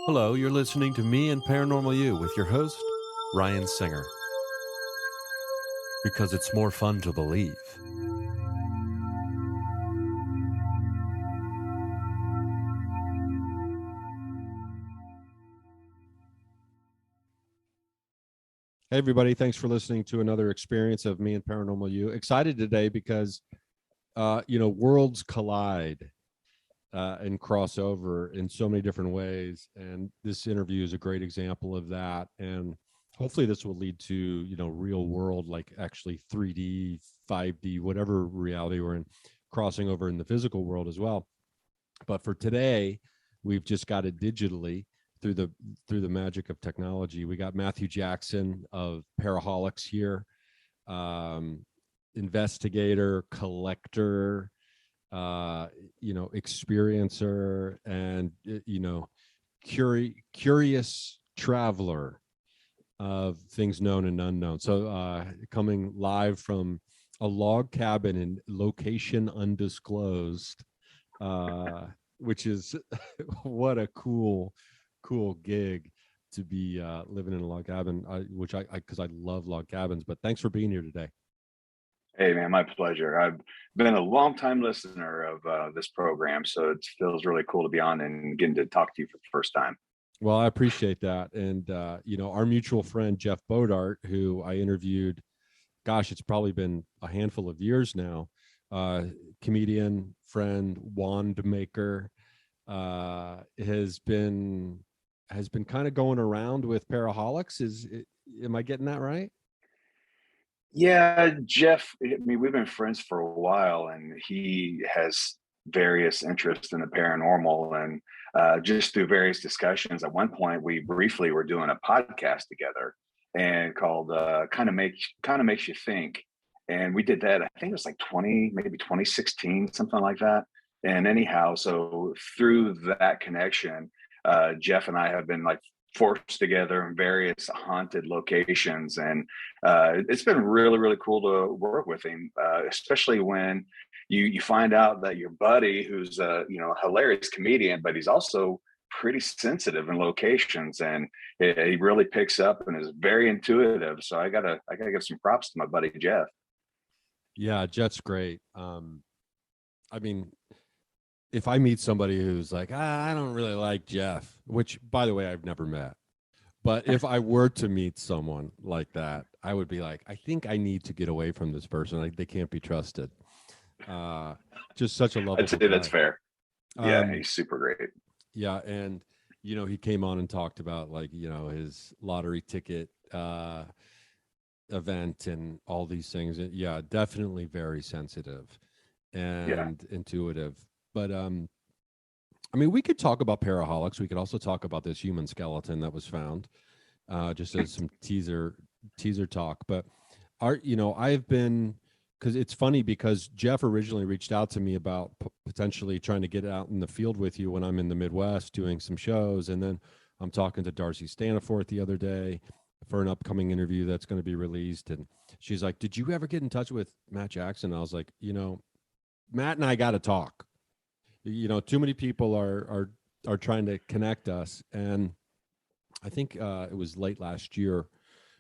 Hello, you're listening to Me and Paranormal You with your host, Ryan Singer. Because it's more fun to believe. Hey, everybody. Thanks for listening to another experience of Me and Paranormal You. Excited today because, worlds collide and cross over in so many different ways. And this interview is a great example of that. And hopefully this will lead to, real world, like actually 3D, 5D, whatever reality we're in, crossing over in the physical world as well. But for today, we've just got it digitally through the magic of technology. We got Matthew Jackson of Paraholics here, investigator, collector, experiencer, and curious traveler of things known and unknown. So coming live from a log cabin in location undisclosed, which is what a cool gig to be living in a log cabin, which I because I love log cabins. But thanks for being here today. Hey man, my pleasure. I've been a long time listener of this program, so it feels really cool to be on and getting to talk to you for the first time. Well, I appreciate that. And our mutual friend Jeff Bodart, who I interviewed, gosh, it's probably been a handful of years now, comedian, friend, wand maker, has been kind of going around with Paraholics. Am I getting that right? Yeah, Jeff, I mean, we've been friends for a while, and he has various interests in the paranormal. And just through various discussions, at one point, we briefly were doing a podcast together and called kind of makes you think. And we did that, I think it was like 2016, something like that. And anyhow, so through that connection, Jeff and I have been like forced together in various haunted locations, and it's been really cool to work with him, especially when you find out that your buddy, who's a hilarious comedian, but he's also pretty sensitive in locations, and he really picks up and is very intuitive. So I gotta give some props to my buddy Jeff. Yeah, Jeff's great. I mean, if I meet somebody who's like, I don't really like Jeff, which by the way, I've never met, but if I were to meet someone like that, I would be like, I think I need to get away from this person. Like, they can't be trusted. Just such a lovable I'd say guy. that's fair. Yeah, he's super great. Yeah. And, he came on and talked about like, his lottery ticket event and all these things. Yeah, definitely very sensitive and intuitive. But I mean, we could talk about Paraholics. We could also talk about this human skeleton that was found, just as some teaser talk. But I've been, because it's funny, because Jeff originally reached out to me about potentially trying to get out in the field with you when I'm in the Midwest doing some shows. And then I'm talking to Darcy Staniforth the other day for an upcoming interview that's going to be released. And she's like, did you ever get in touch with Matt Jackson? I was like, Matt and I got to talk. Too many people are trying to connect us. And I think it was late last year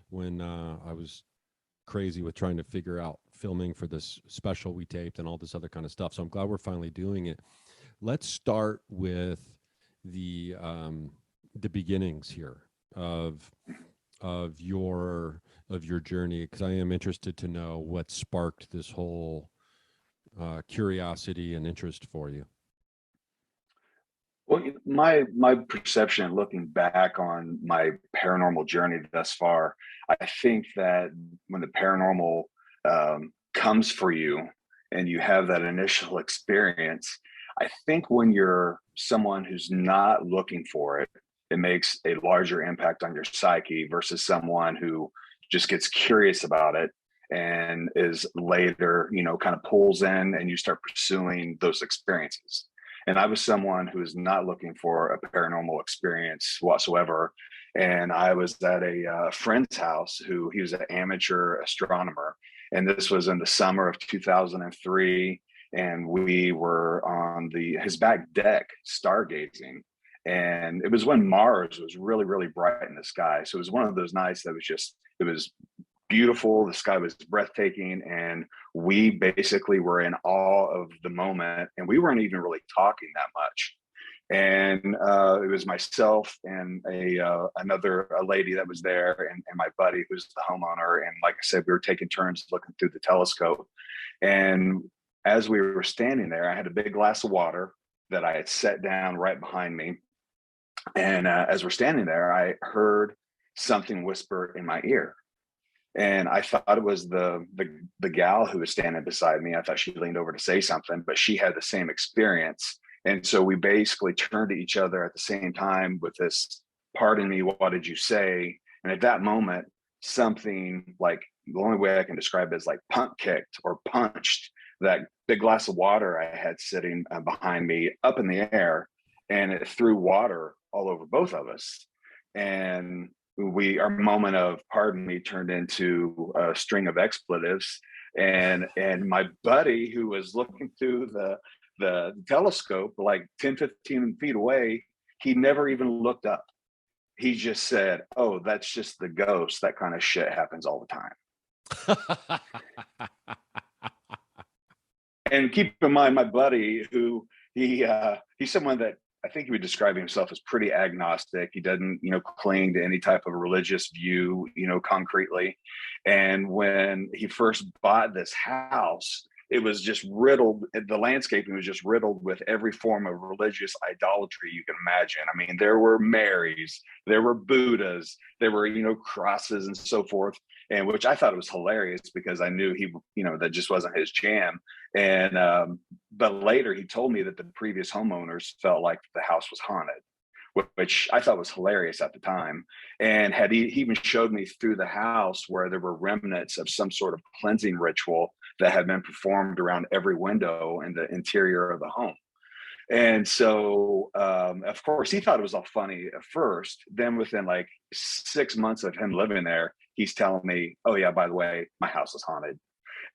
when I was crazy with trying to figure out filming for this special we taped and all this other kind of stuff. So I'm glad we're finally doing it. Let's start with the beginnings here of your journey, because I am interested to know what sparked this whole curiosity and interest for you. Well, my perception, looking back on my paranormal journey thus far, I think that when the paranormal comes for you and you have that initial experience, I think when you're someone who's not looking for it, it makes a larger impact on your psyche versus someone who just gets curious about it and is later, kind of pulls in and you start pursuing those experiences. And I was someone who was not looking for a paranormal experience whatsoever. And I was at a friend's house he was an amateur astronomer. And this was in the summer of 2003. And we were on his back deck stargazing. and it was when Mars was really, really bright in the sky. So it was one of those nights that was just, it was beautiful. The sky was breathtaking, and we basically were in awe of the moment, and we weren't even really talking that much. And it was myself and a lady that was there, and my buddy who's the homeowner. And like I said, we were taking turns looking through the telescope. And as we were standing there, I had a big glass of water that I had set down right behind me. And as we're standing there, I heard something whisper in my ear. And I thought it was the gal who was standing beside me. I thought she leaned over to say something, but she had the same experience. And so we basically turned to each other at the same time with this, "Pardon me, what did you say?" And at that moment, something, like, the only way I can describe it is like punt kicked or punched that big glass of water I had sitting behind me up in the air, and it threw water all over both of us. And our moment of "pardon me" turned into a string of expletives. And my buddy, who was looking through the telescope like 10, 15 feet away, he never even looked up. He just said, "Oh, that's just the ghost. That kind of shit happens all the time." And keep in mind, my buddy, who he's someone that I think he would describe himself as pretty agnostic. He doesn't, cling to any type of religious view, concretely. And when he first bought this house, it was just riddled. The landscaping was just riddled with every form of religious idolatry you can imagine. I mean, there were Marys, there were Buddhas, there were, crosses and so forth. And which I thought it was hilarious, because I knew he, that just wasn't his jam. And but later he told me that the previous homeowners felt like the house was haunted, which I thought was hilarious at the time. And he even showed me through the house where there were remnants of some sort of cleansing ritual that had been performed around every window in the interior of the home. And so, of course, he thought it was all funny at first. Then within like 6 months of him living there, he's telling me, "Oh yeah, by the way, my house is haunted."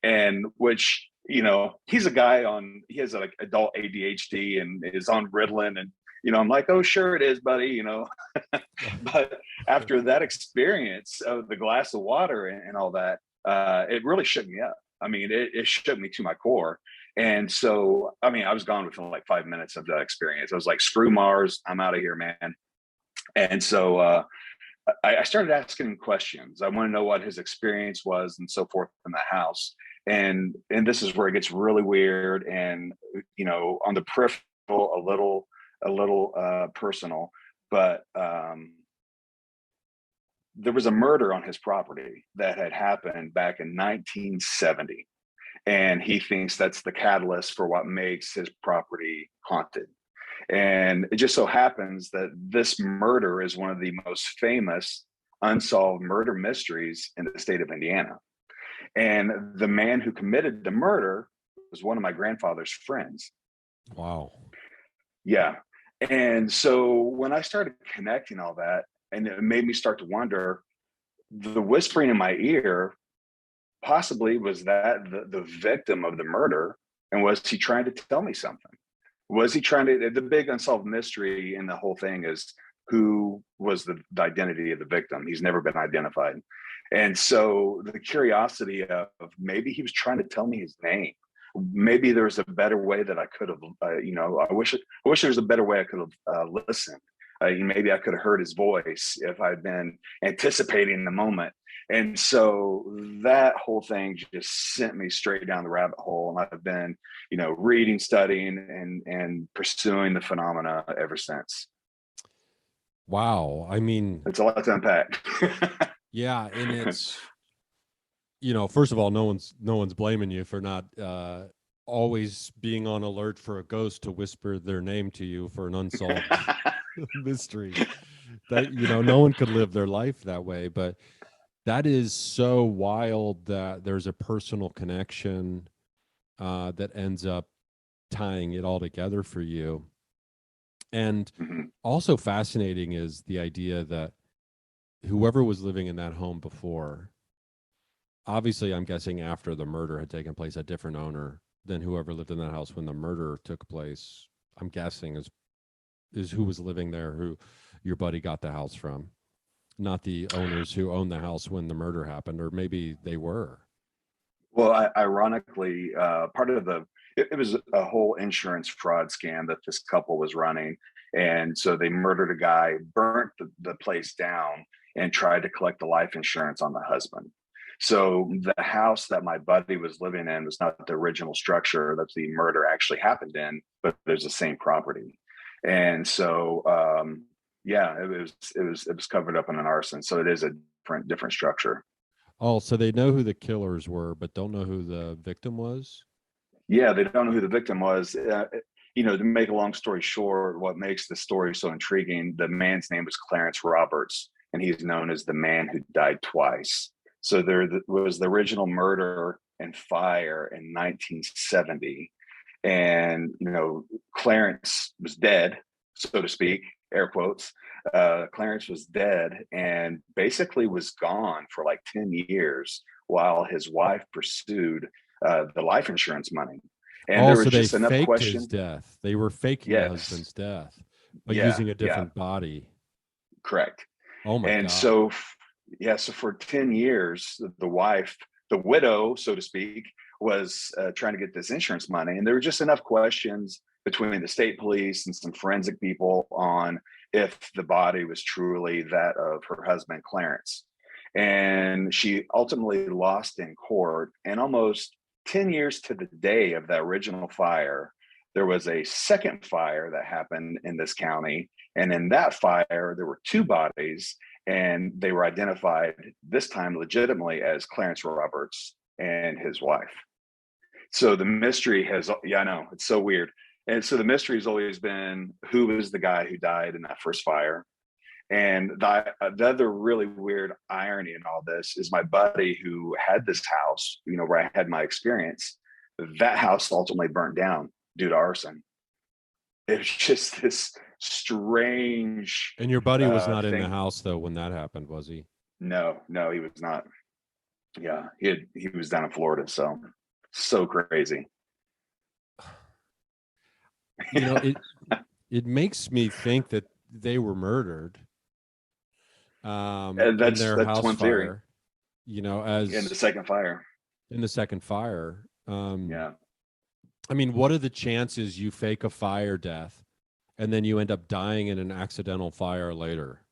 And which, he's a guy he has like adult ADHD and is on Ritalin. And, I'm like, "Oh, sure it is, buddy," But after that experience of the glass of water and all that, it really shook me up. I mean, it shook me to my core. And so, I mean, I was gone within like 5 minutes of that experience. I was like, "Screw Mars, I'm out of here, man." And so I started asking him questions. I want to know what his experience was and so forth in the house. And this is where it gets really weird and, on the peripheral, a little personal. But there was a murder on his property that had happened back in 1970. And he thinks that's the catalyst for what makes his property haunted. And it just so happens that this murder is one of the most famous unsolved murder mysteries in the state of Indiana. And the man who committed the murder was one of my grandfather's friends. Wow. Yeah. And so when I started connecting all that, and it made me start to wonder, the whispering in my ear, possibly was that the victim of the murder? And was he trying to tell me something? Was he trying to, the big unsolved mystery in the whole thing is, who was the identity of the victim? He's never been identified. And so the curiosity of maybe he was trying to tell me his name. Maybe there was a better way that I could have, I wish there was a better way I could have listened. Maybe I could have heard his voice if I'd been anticipating the moment. And so that whole thing just sent me straight down the rabbit hole. And I've been, reading, studying, and pursuing the phenomena ever since. Wow. I mean, it's a lot to unpack. Yeah. And it's, first of all, no one's blaming you for not always being on alert for a ghost to whisper their name to you for an unsolved mystery. That, no one could live their life that way. But that is so wild that there's a personal connection that ends up tying it all together for you. And also fascinating is the idea that whoever was living in that home before, obviously I'm guessing after the murder had taken place, a different owner than whoever lived in that house when the murder took place, I'm guessing is is who was living there, who your buddy got the house from, not the owners who owned the house when the murder happened, or maybe they were. Well, ironically, part of it was a whole insurance fraud scam that this couple was running. And so they murdered a guy, burnt the place down, and tried to collect the life insurance on the husband. So the house that my buddy was living in was not the original structure that the murder actually happened in, but there's the same property. And so, yeah, it was covered up in an arson. So it is a different structure. Oh, so they know who the killers were, but don't know who the victim was? Yeah, they don't know who the victim was. To make a long story short, what makes the story so intriguing, the man's name was Clarence Roberts, and he's known as the man who died twice. So there was the original murder and fire in 1970. And, Clarence was dead, so to speak, air quotes. Clarence was dead and basically was gone for like 10 years while his wife pursued the life insurance money. And there was just enough faked question. his death. They were faking the husband's death, but using a different body. Correct. Oh my God. And so for 10 years, the wife, the widow, so to speak, was trying to get this insurance money. And there were just enough questions between the state police and some forensic people on if the body was truly that of her husband, Clarence. And she ultimately lost in court. And almost 10 years to the day of that original fire, there was a second fire that happened in this county. And in that fire, there were two bodies, and they were identified this time legitimately as Clarence Roberts and his wife. So the mystery I know, it's so weird. And so the mystery has always been, who was the guy who died in that first fire? And the other really weird irony in all this is my buddy who had this house, where I had my experience, that house ultimately burnt down due to arson. It's just this strange. And your buddy was not thing. in the house though when that happened, was he? No, he was not. Yeah, he was down in Florida, so crazy. It makes me think that they were murdered. That's in their house one theory. fire, as in the second fire. Yeah. I mean, what are the chances you fake a fire death and then you end up dying in an accidental fire later?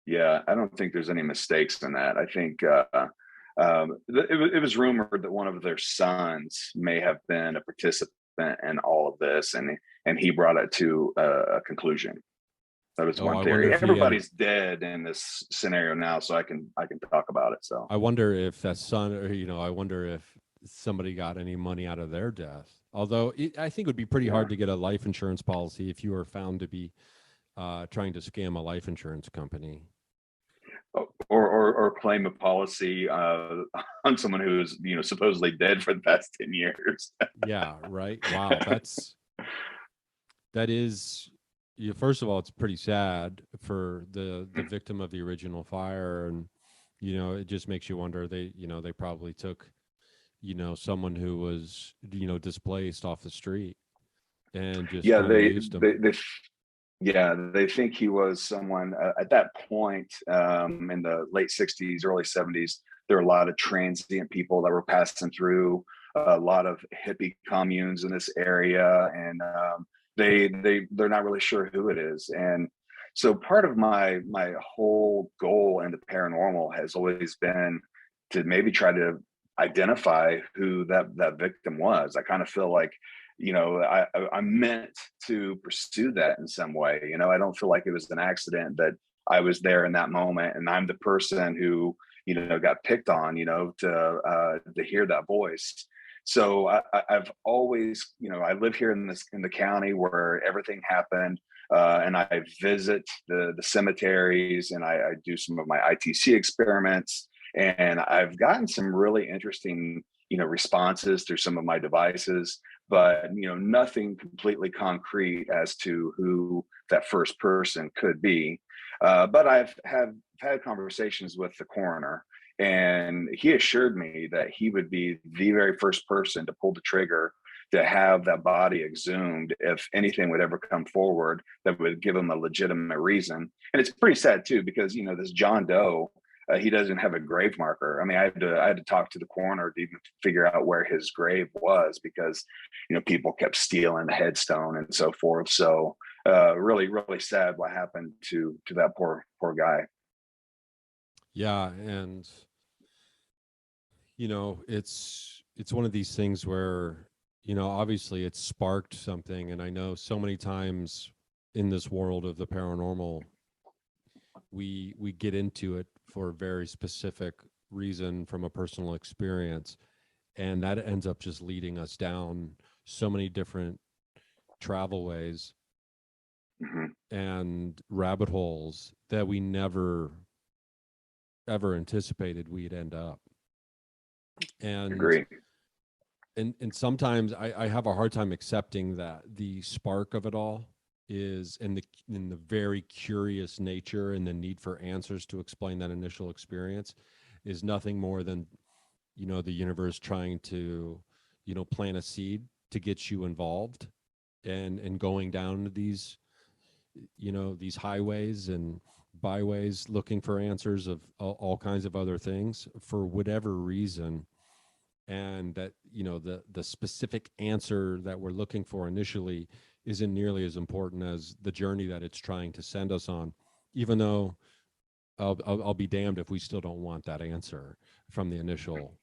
Yeah, I don't think there's any mistakes in that. I think it was rumored that one of their sons may have been a participant in all of this, and he brought it to a conclusion. That was one theory. Everybody's dead in this scenario now, so I can talk about it. So I wonder if that son, or I wonder if somebody got any money out of their death. Although I think it would be pretty hard to get a life insurance policy if you were found to be trying to scam a life insurance company, or claim a policy on someone who is supposedly dead for the past 10 years. Yeah, right. Wow, that is. First of all, it's pretty sad for the victim of the original fire, and it just makes you wonder. They probably took someone who was displaced off the street and just used him. They think he was someone at that point in the late 60s, early 70s. There were a lot of transient people that were passing through, a lot of hippie communes in this area, and they're not really sure who it is. And so part of my whole goal in the paranormal has always been to maybe try to identify who that victim was. I kind of feel like I'm meant to pursue that in some way. I don't feel like it was an accident that I was there in that moment and I'm the person who got picked on to hear that voice. So I've always, I live here in the county where everything happened, and I visit the cemeteries, and I do some of my ITC experiments, and I've gotten some really interesting, responses through some of my devices, but nothing completely concrete as to who that first person could be. But I've had conversations with the coroner. And he assured me that he would be the very first person to pull the trigger to have that body exhumed if anything would ever come forward that would give him a legitimate reason. And it's pretty sad too, because this John Doe, he doesn't have a grave marker. I mean, I had to talk to the coroner to even figure out where his grave was, because people kept stealing the headstone and so forth. So really, really sad what happened to that poor guy. Yeah, and it's one of these things where obviously it sparked something, and I know so many times in this world of the paranormal, we get into it for a very specific reason from a personal experience, and that ends up just leading us down so many different travel ways and rabbit holes that we never ever anticipated we'd end up. And Agree. And sometimes I have a hard time accepting that the spark of it all is in the very curious nature and the need for answers to explain that initial experience is nothing more than the universe trying to plant a seed to get you involved and going down these these highways and byways looking for answers of all kinds of other things for whatever reason. And that the specific answer that we're looking for initially isn't nearly as important as the journey that it's trying to send us on, even though I'll be damned if we still don't want that answer from the initial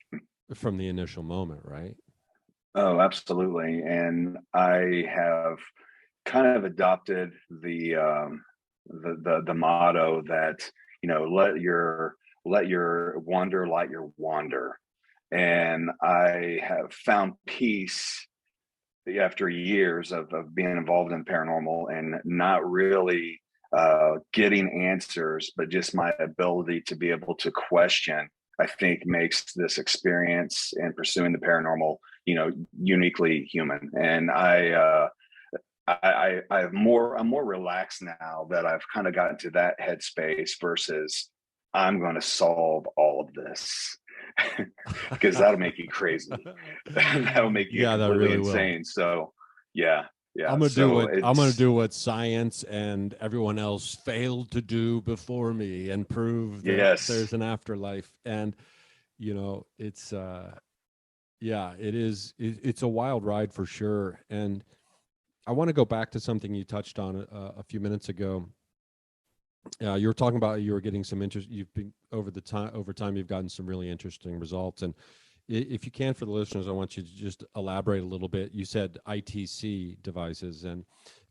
moment, right? Oh, absolutely. And I have kind of adopted the motto that let your wonder light your wander. And I have found peace after years of being involved in paranormal and not really getting answers, but just my ability to be able to question, I think makes this experience and pursuing the paranormal, uniquely human. And I'm more relaxed now that I've kind of gotten to that headspace versus I'm going to solve all of this. Because that'll make you crazy. That'll make you completely really insane. will. So yeah. I'm gonna do what science and everyone else failed to do before me and prove that there's an afterlife. And it's it's a wild ride for sure. And I want to go back to something you touched on a few minutes ago. You were talking about you were getting some interest. You've been over time. You've gotten some really interesting results. And if you can, for the listeners, I want you to just elaborate a little bit. You said Itc Devices, and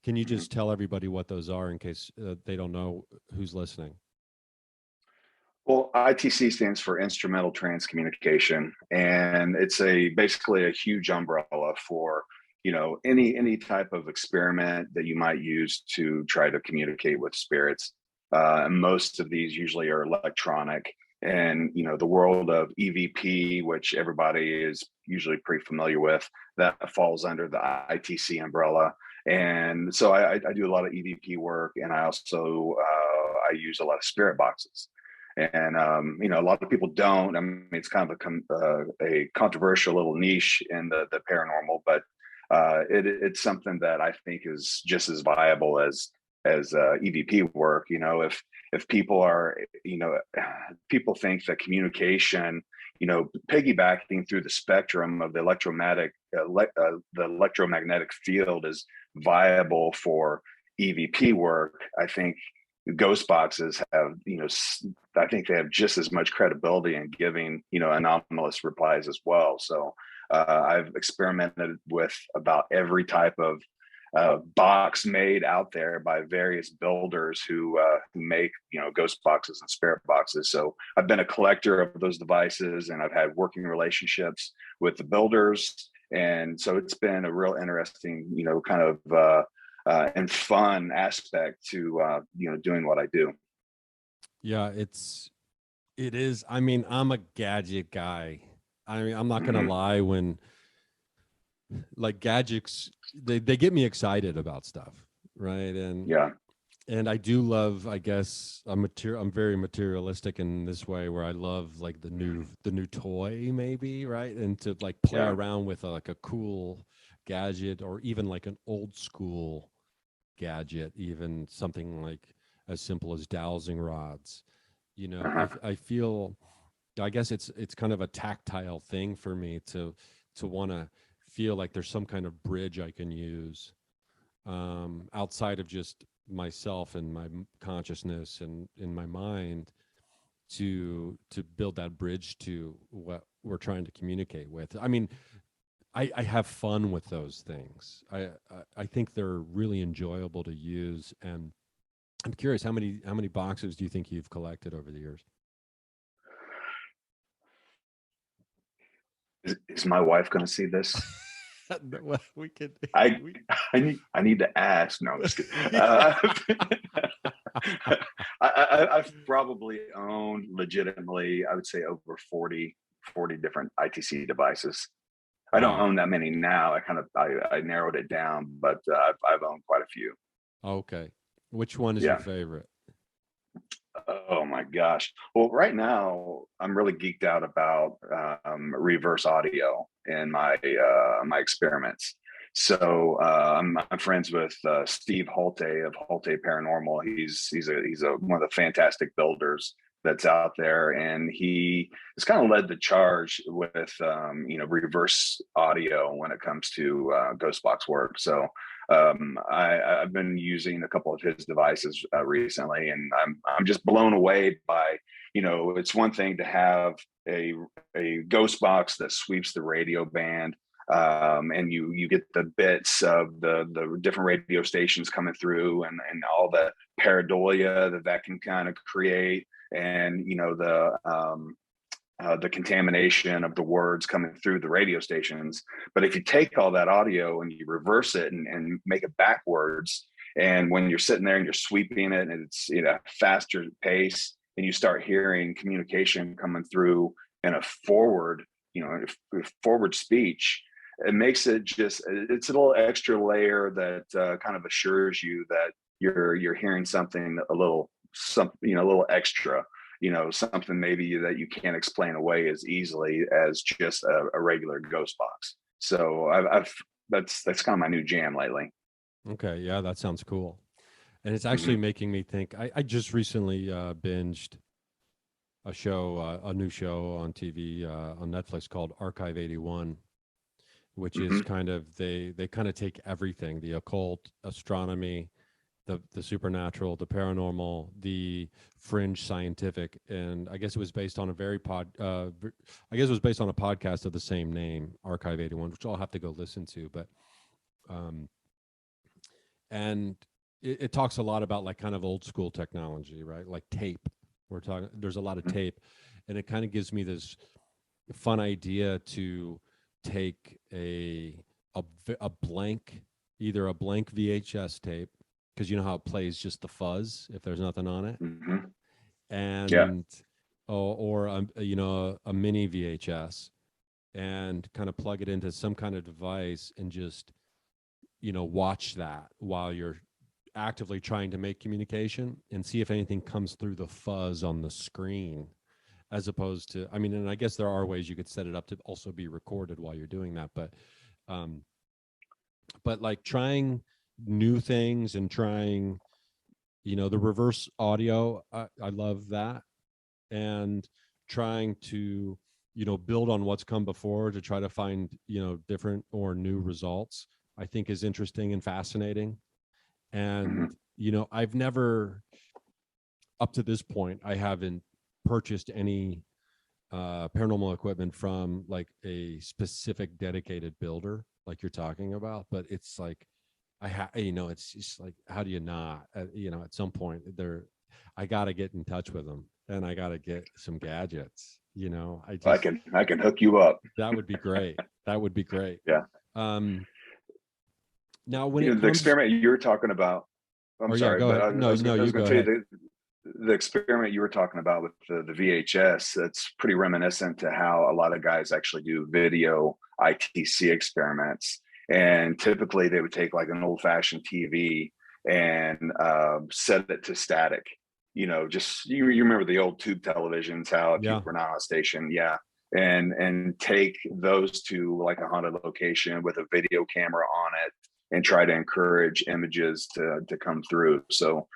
can you just tell everybody what those are in case they don't know who's listening? Well, ITC stands for Instrumental Transcommunication, and it's basically a huge umbrella for any type of experiment that you might use to try to communicate with spirits. Most of these usually are electronic, and the world of EVP, which everybody is usually pretty familiar with, that falls under the ITC umbrella. And so I do a lot of EVP work, and I also I use a lot of spirit boxes. And a lot of people don't. I mean, it's kind of a controversial little niche in the paranormal, but it's something that I think is just as viable as EVP work. If people are, people think that communication, piggybacking through the spectrum of the electromagnetic field is viable for EVP work. I think ghost boxes have, I think they have just as much credibility in giving, anomalous replies as well. So I've experimented with about every type of box made out there by various builders who make, ghost boxes and spirit boxes. So I've been a collector of those devices, and I've had working relationships with the builders. And so it's been a real interesting, kind of and fun aspect to doing what I do. Yeah, it is. I mean, I'm a gadget guy. I mean, I'm not gonna lie, when like gadgets, they get me excited about stuff, right? And I do love, I guess I'm very materialistic in this way, where I love like the new toy maybe, right? And to like play around with like a cool gadget, or even like an old school gadget, even something like as simple as dowsing rods. You know, Uh-huh. I feel, I guess it's kind of a tactile thing for me to want to feel like there's some kind of bridge I can use, outside of just myself and my consciousness and in my mind, to build that bridge to what we're trying to communicate with. I mean, I have fun with those things. I think they're really enjoyable to use. And I'm curious, how many boxes do you think you've collected over the years? Is my wife going to see this? Well, we could. I We, I need to ask. No, I'm just kidding. I've probably owned legitimately, I would say over 40 different ITC devices. I don't wow. own that many now. I narrowed it down, but I've owned quite a few. Okay. Which one is your Yeah. favorite? Oh my gosh. Well, right now I'm really geeked out about reverse audio in my experiments. So I'm friends with Steve Holte of Holte Paranormal. He's one of the fantastic builders that's out there, and he has kind of led the charge with reverse audio when it comes to ghost box work. So I've been using a couple of his devices recently, and I'm just blown away by, it's one thing to have a ghost box that sweeps the radio band, and you get the bits of the different radio stations coming through, and all the pareidolia that can kind of create, and the contamination of the words coming through the radio stations. But if you take all that audio and you reverse it and make it backwards, and when you're sitting there and you're sweeping it and it's faster pace, and you start hearing communication coming through in a forward speech, it makes it's a little extra layer that kind of assures you that you're hearing something a little extra, something maybe that you can't explain away as easily as just a regular ghost box. So I've that's kind of my new jam lately. Okay. Yeah, that sounds cool. And it's Mm-hmm. actually making me think. I just recently binged a new show on TV, on Netflix, called Archive 81, which is Mm-hmm. kind of, they kind of take everything, the occult, astronomy, the supernatural, the paranormal, the fringe scientific, and I guess it was based on I guess it was based on a podcast of the same name, Archive 81, which I'll have to go listen to. But and it talks a lot about like kind of old school technology, right? Like tape. There's a lot of tape, and it kind of gives me this fun idea to take a blank, either a blank VHS tape, because you know how it plays just the fuzz if there's nothing on it, Mm-hmm. Yeah. and or a mini VHS, and kind of plug it into some kind of device and just watch that while you're actively trying to make communication, and see if anything comes through the fuzz on the screen, as opposed to, I mean, and I guess there are ways you could set it up to also be recorded while you're doing that, but like trying new things and trying, the reverse audio, I love that, and trying to, build on what's come before to try to find, different or new results, I think is interesting and fascinating. Mm-hmm. And, I've never, up to this point, I haven't purchased any paranormal equipment from like a specific dedicated builder like you're talking about, but it's like it's just like, how do you not, at some point I got to get in touch with them, and I got to get some gadgets. I can hook you up. That would be great. That would be great. Yeah. Now when it The comes, experiment you were talking about, I'm or yeah, sorry, go but ahead. I No, was, no, I you was going go to tell ahead. you the experiment you were talking about with the VHS, that's pretty reminiscent to how a lot of guys actually do video ITC experiments. And typically they would take like an old fashioned TV and set it to static. Just you remember the old tube televisions, how if you Yeah. were not on a station, yeah. and take those to like a haunted location with a video camera on it and try to encourage images to come through. So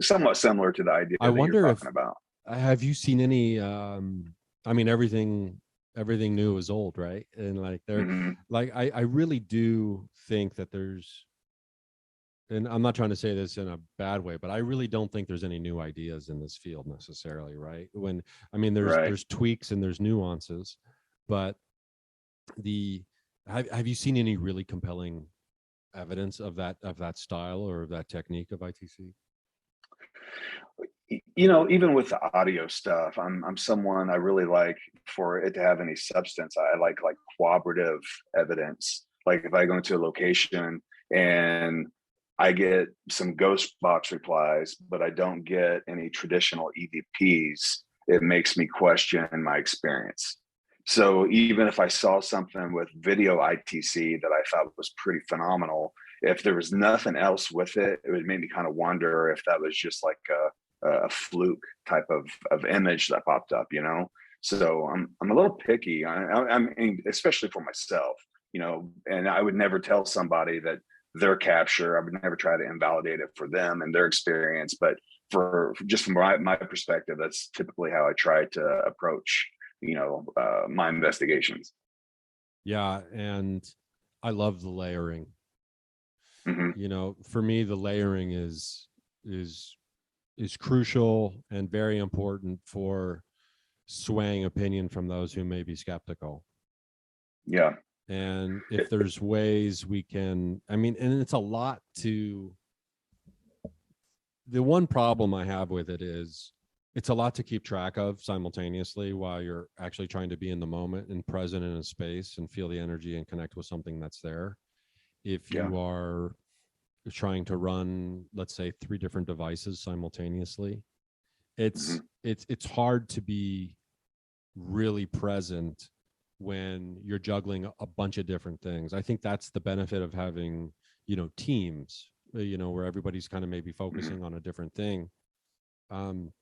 somewhat similar to the idea I that wonder you're if talking about. have you seen any I mean everything new is old, right? And like there Hmm. like I really do think that there's, and I'm not trying to say this in a bad way, but I really don't think there's any new ideas in this field necessarily, right? When I mean Right. there's tweaks and there's nuances, but the have you seen any really compelling evidence of that style or of that technique of ITC? You know, even with the audio stuff, I'm someone I really like for it to have any substance. I like cooperative evidence. Like if I go into a location and I get some ghost box replies, but I don't get any traditional EVPs, it makes me question my experience. So even if I saw something with video ITC that I thought was pretty phenomenal, if there was nothing else with it, it would make me kind of wonder if that was just like a fluke type of image that popped up, you know. So I'm a little picky. I mean, especially for myself, you know. And I would never tell somebody that their capture. I would never try to invalidate it for them and their experience. But for just from my perspective, that's typically how I try to approach, you know, my investigations. Yeah, and I love the layering. Hmm. You know, for me the layering is is crucial and very important for swaying opinion from those who may be skeptical. Yeah. And if there's ways we can, I mean, and it's a lot to, the one problem I have with it is it's a lot to keep track of simultaneously while you're actually trying to be in the moment and present in a space and feel the energy and connect with something that's there. If Yeah. you are trying to run, let's say, 3 different devices simultaneously, Hmm. it's hard to be really present when you're juggling a bunch of different things. I think that's the benefit of having, you know, teams, you know, where everybody's kind of maybe Hmm. focusing on a different thing. um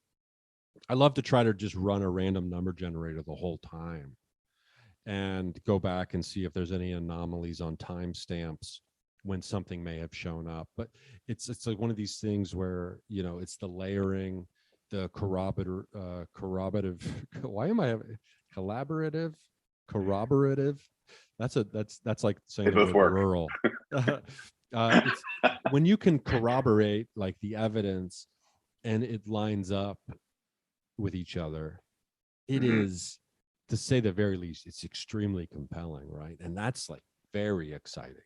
I love to try to just run a random number generator the whole time and go back and see if there's any anomalies on timestamps when something may have shown up. But it's like one of these things where, you know, it's the layering, the corroborative why am I having collaborative corroborative, that's like saying They the both word work. rural. It's when you can corroborate like the evidence and it lines up with each other, it Hmm. is, to say the very least, it's extremely compelling, right? And that's like very exciting.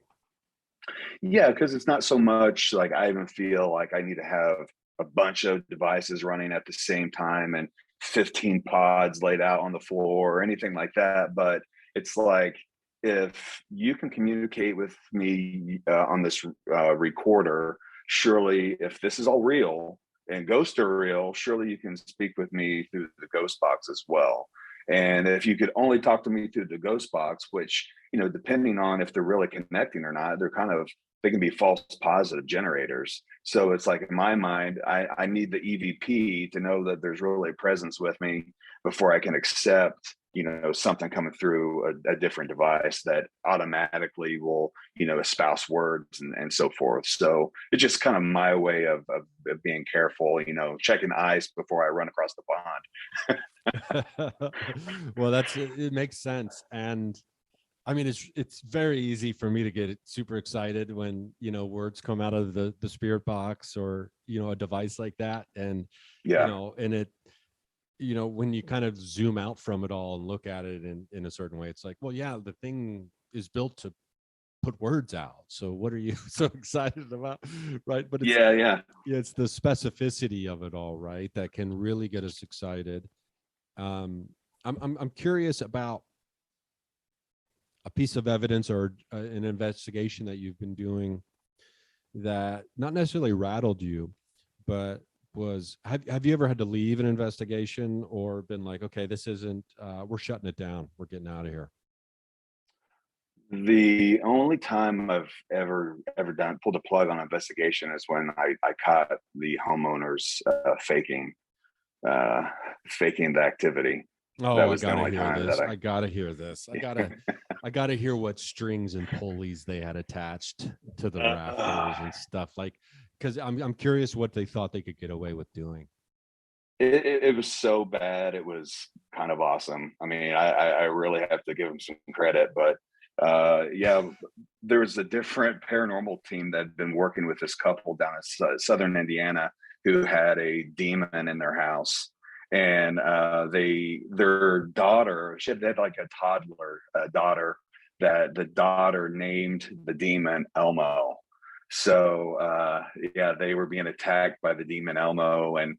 Yeah, because it's not so much like I even feel like I need to have a bunch of devices running at the same time and 15 pods laid out on the floor or anything like that. But it's like if you can communicate with me on this recorder, surely if this is all real and ghosts are real, surely you can speak with me through the ghost box as well. And if you could only talk to me through the ghost box, which, you know, depending on if they're really connecting or not, they're kind of, they can be false positive generators. So it's like in my mind, I need the EVP to know that there's really a presence with me before I can accept, you know, something coming through a different device that automatically will, you know, espouse words and so forth. So it's just kind of my way of being careful, you know, checking eyes before I run across the pond. Well, it makes sense. And I mean, it's very easy for me to get super excited when, you know, words come out of the spirit box or, you know, a device like that. And, you Yeah. know, and it, you know, when you kind of zoom out from it all and look at it in a certain way, it's like, well, yeah, the thing is built to put words out. So what are you so excited about? Right. But Yeah. Yeah. it's the specificity of it all, right, that can really get us excited. I'm curious about a piece of evidence or an investigation that you've been doing that not necessarily rattled you, but was, have you ever had to leave an investigation or been like, okay, this isn't, we're shutting it down, we're getting out of here? The only time I've ever done pulled a plug on an investigation is when I caught the homeowners uh, faking the activity. Oh, That I was the gotta only hear time this. that I gotta hear this. I gotta hear what strings and pulleys they had attached to the rafters and stuff. Like, because I'm curious what they thought they could get away with doing. it was so bad. It was kind of awesome. I mean, I really have to give them some credit, but yeah, there was a different paranormal team that had been working with this couple down in southern Indiana who had a demon in their house. And their daughter, they had like a toddler daughter, that the daughter named the demon Elmo. So yeah, they were being attacked by the demon Elmo, and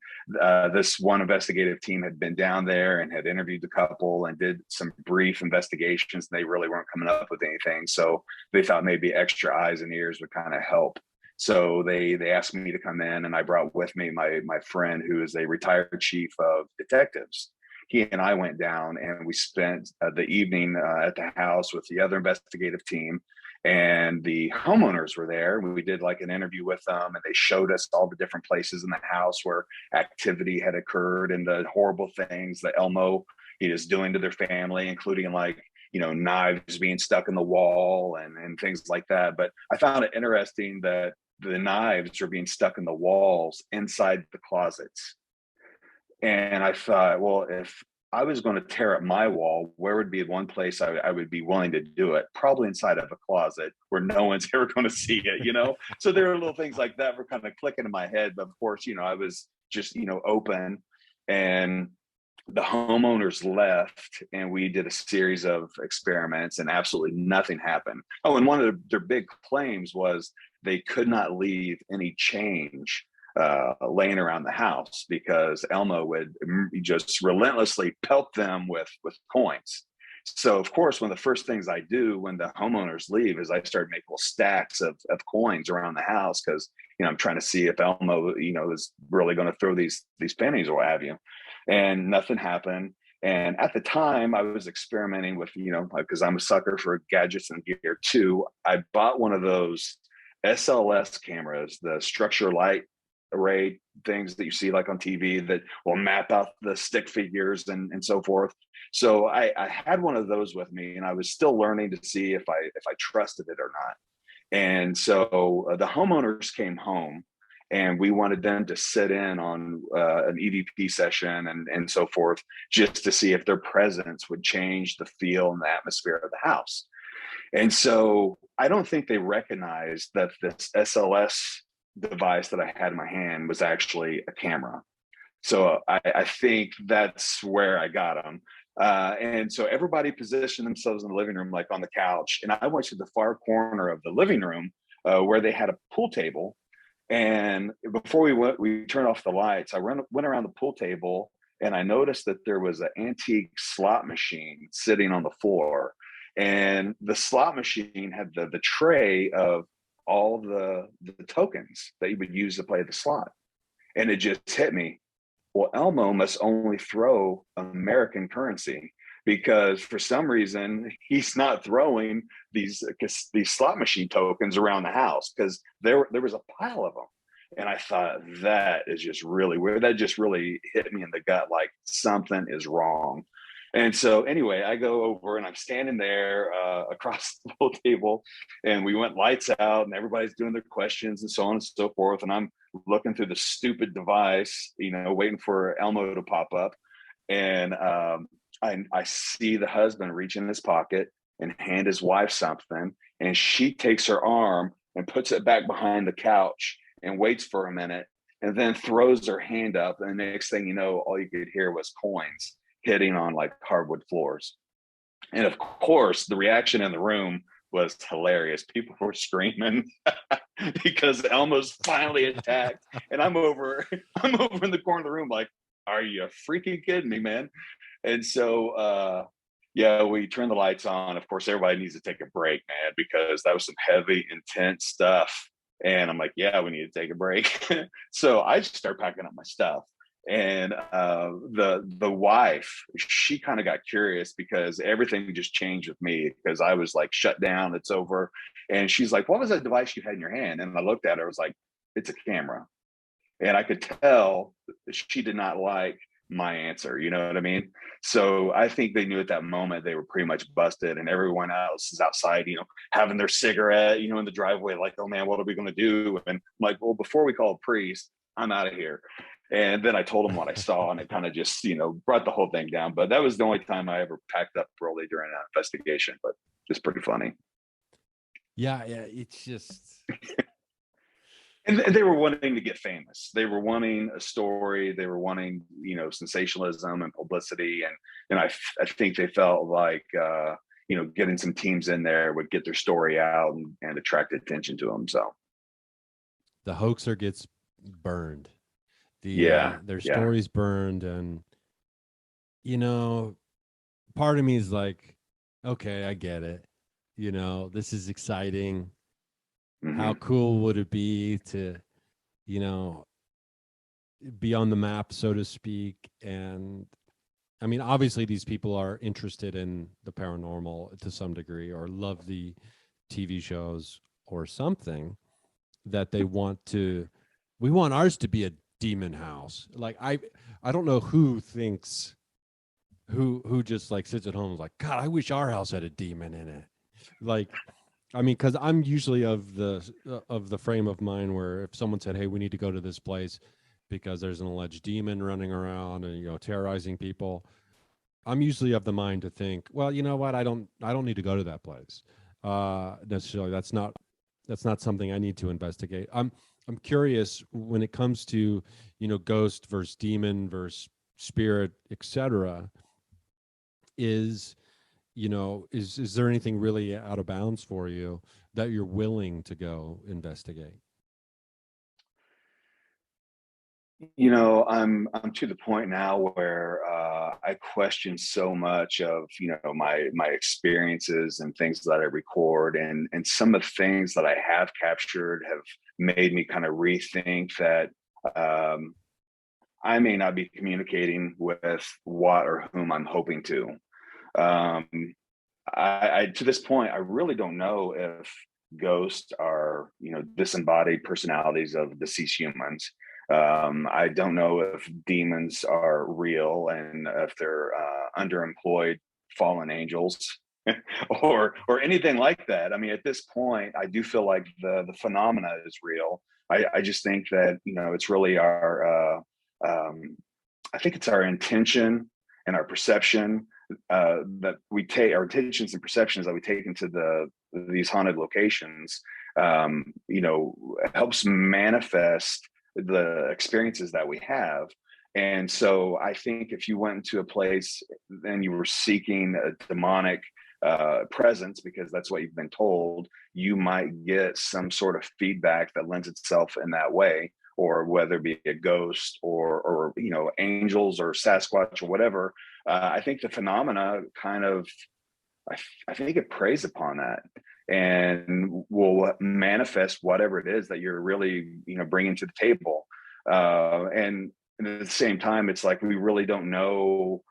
this one investigative team had been down there and had interviewed the couple and did some brief investigations. They really weren't coming up with anything, so they thought maybe extra eyes and ears would kind of help. So they asked me to come in, and I brought with me my friend who is a retired chief of detectives. He and I went down and we spent the evening at the house with the other investigative team, and the homeowners were there. We did like an interview with them, and they showed us all the different places in the house where activity had occurred and the horrible things that Elmo is doing to their family, including like, you know, knives being stuck in the wall and things like that. But I found it interesting that the knives are being stuck in the walls inside the closets. And I thought, well, if I was going to tear up my wall, where would be one place I would be willing to do it? Probably inside of a closet where no one's ever going to see it, you know? So there are little things like that were kind of clicking in my head. But of course, you know, I was just, you know, open, and the homeowners left and we did a series of experiments and absolutely nothing happened. Oh, and one of their big claims was they could not leave any change laying around the house because Elmo would just relentlessly pelt them with coins. So of course, one of the first things I do when the homeowners leave is I start making little stacks of coins around the house, because, you know, I'm trying to see if Elmo, you know, is really going to throw these pennies or what have you. And nothing happened. And at the time, I was experimenting with, you know, because I'm a sucker for gadgets and gear too. I bought one of those SLS cameras, the structure light array things that you see like on TV that will map out the stick figures and so forth. So I had one of those with me, and I was still learning to see if I trusted it or not. And so the homeowners came home, and we wanted them to sit in on an EVP session and so forth, just to see if their presence would change the feel and the atmosphere of the house. And so I don't think they recognized that this SLS device that I had in my hand was actually a camera. So I think that's where I got them. And so everybody positioned themselves in the living room, like on the couch. And I went to the far corner of the living room where they had a pool table. And before we turned off the lights, I went around the pool table, and I noticed that there was an antique slot machine sitting on the floor. And the slot machine had the tray of all the tokens that you would use to play the slot. And it just hit me. Well, Elmo must only throw American currency, because for some reason he's not throwing these slot machine tokens around the house, because there was a pile of them. And I thought, that is just really weird. That just really hit me in the gut, like something is wrong. And so anyway, I go over and I'm standing there across the pool table, and we went lights out and everybody's doing their questions and so on and so forth. And I'm looking through the stupid device, you know, waiting for Elmo to pop up. And I see the husband reach in his pocket and hand his wife something. And she takes her arm and puts it back behind the couch and waits for a minute, and then throws her hand up. And the next thing you know, all you could hear was coins hitting on like hardwood floors. And of course, the reaction in the room was hilarious. People were screaming because Elmo's finally attacked. And I'm over in the corner of the room, like, are you freaking kidding me, man? And so yeah, we turned the lights on. Of course, everybody needs to take a break, man, because that was some heavy, intense stuff. And I'm like, yeah, we need to take a break. So I just start packing up my stuff. And the wife, she kind of got curious because everything just changed with me, because I was like, shut down, it's over. And she's like, what was that device you had in your hand? And I looked at her, I was like, it's a camera. And I could tell she did not like my answer. You know what I mean? So I think they knew at that moment they were pretty much busted, and everyone else is outside, having their cigarette, in the driveway, like, oh man, what are we going to do? And I'm like, well, before we call a priest, I'm out of here. And then I told them what I saw, and it kind of just, brought the whole thing down. But that was the only time I ever packed up early during an investigation. But it's pretty funny. Yeah, it's just. And they were wanting to get famous. They were wanting a story. They were wanting, sensationalism and publicity. And I think they felt like, getting some teams in there would get their story out and attract attention to them. So The hoaxer gets burned. Their yeah. stories burned, and part of me is like, okay, I get it. This is exciting. Mm-hmm. How cool would it be to, be on the map, so to speak? And I mean, obviously these people are interested in the paranormal to some degree, or love the TV shows or something, that they want to. We want ours to be a demon house. Like I don't know who thinks, who just like sits at home and is like, God, I wish our house had a demon in it. Like, I mean, because I'm usually of the frame of mind where if someone said, hey, we need to go to this place because there's an alleged demon running around and terrorizing people, I'm usually of the mind to think, well, you know what, I don't need to go to that place necessarily. That's not something I need to investigate. I'm curious when it comes to ghost versus demon versus spirit, etc. Is there anything really out of bounds for you that you're willing to go investigate? I'm to the point now where I question so much of my experiences and things that I record, and some of the things that I have captured have made me kind of rethink that I may not be communicating with what or whom I'm hoping to. I to this point, I really don't know if ghosts are disembodied personalities of deceased humans. I don't know if demons are real and if they're underemployed fallen angels or anything like that. I mean, at this point, I do feel like the phenomena is real. I just think that it's really our I think it's our intention and our perception that we take, our intentions and perceptions that we take into these haunted locations, helps manifest the experiences that we have. And so I think if you went into a place and you were seeking a demonic presence, because that's what you've been told, you might get some sort of feedback that lends itself in that way, or whether it be a ghost or angels or Sasquatch or whatever. I think the phenomena kind of, I think it preys upon that and will manifest whatever it is that you're really bringing to the table. And at the same time, it's like we really don't know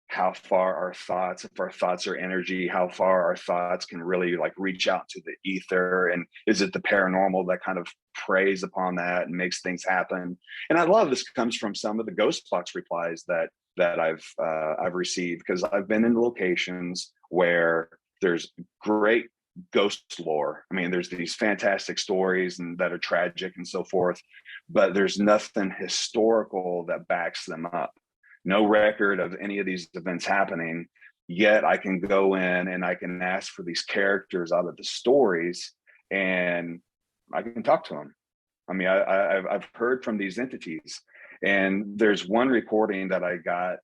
how far our thoughts, if our thoughts are energy, how far our thoughts can really like reach out to the ether, and is it the paranormal that kind of preys upon that and makes things happen. And I love this comes from some of the ghost box replies that I've received, because I've been in locations where there's great ghost lore. I mean, there's these fantastic stories and that are tragic and so forth, but there's nothing historical that backs them up. No record of any of these events happening, yet I can go in and I can ask for these characters out of the stories and I can talk to them. I mean, I've heard from these entities, and there's one recording that I got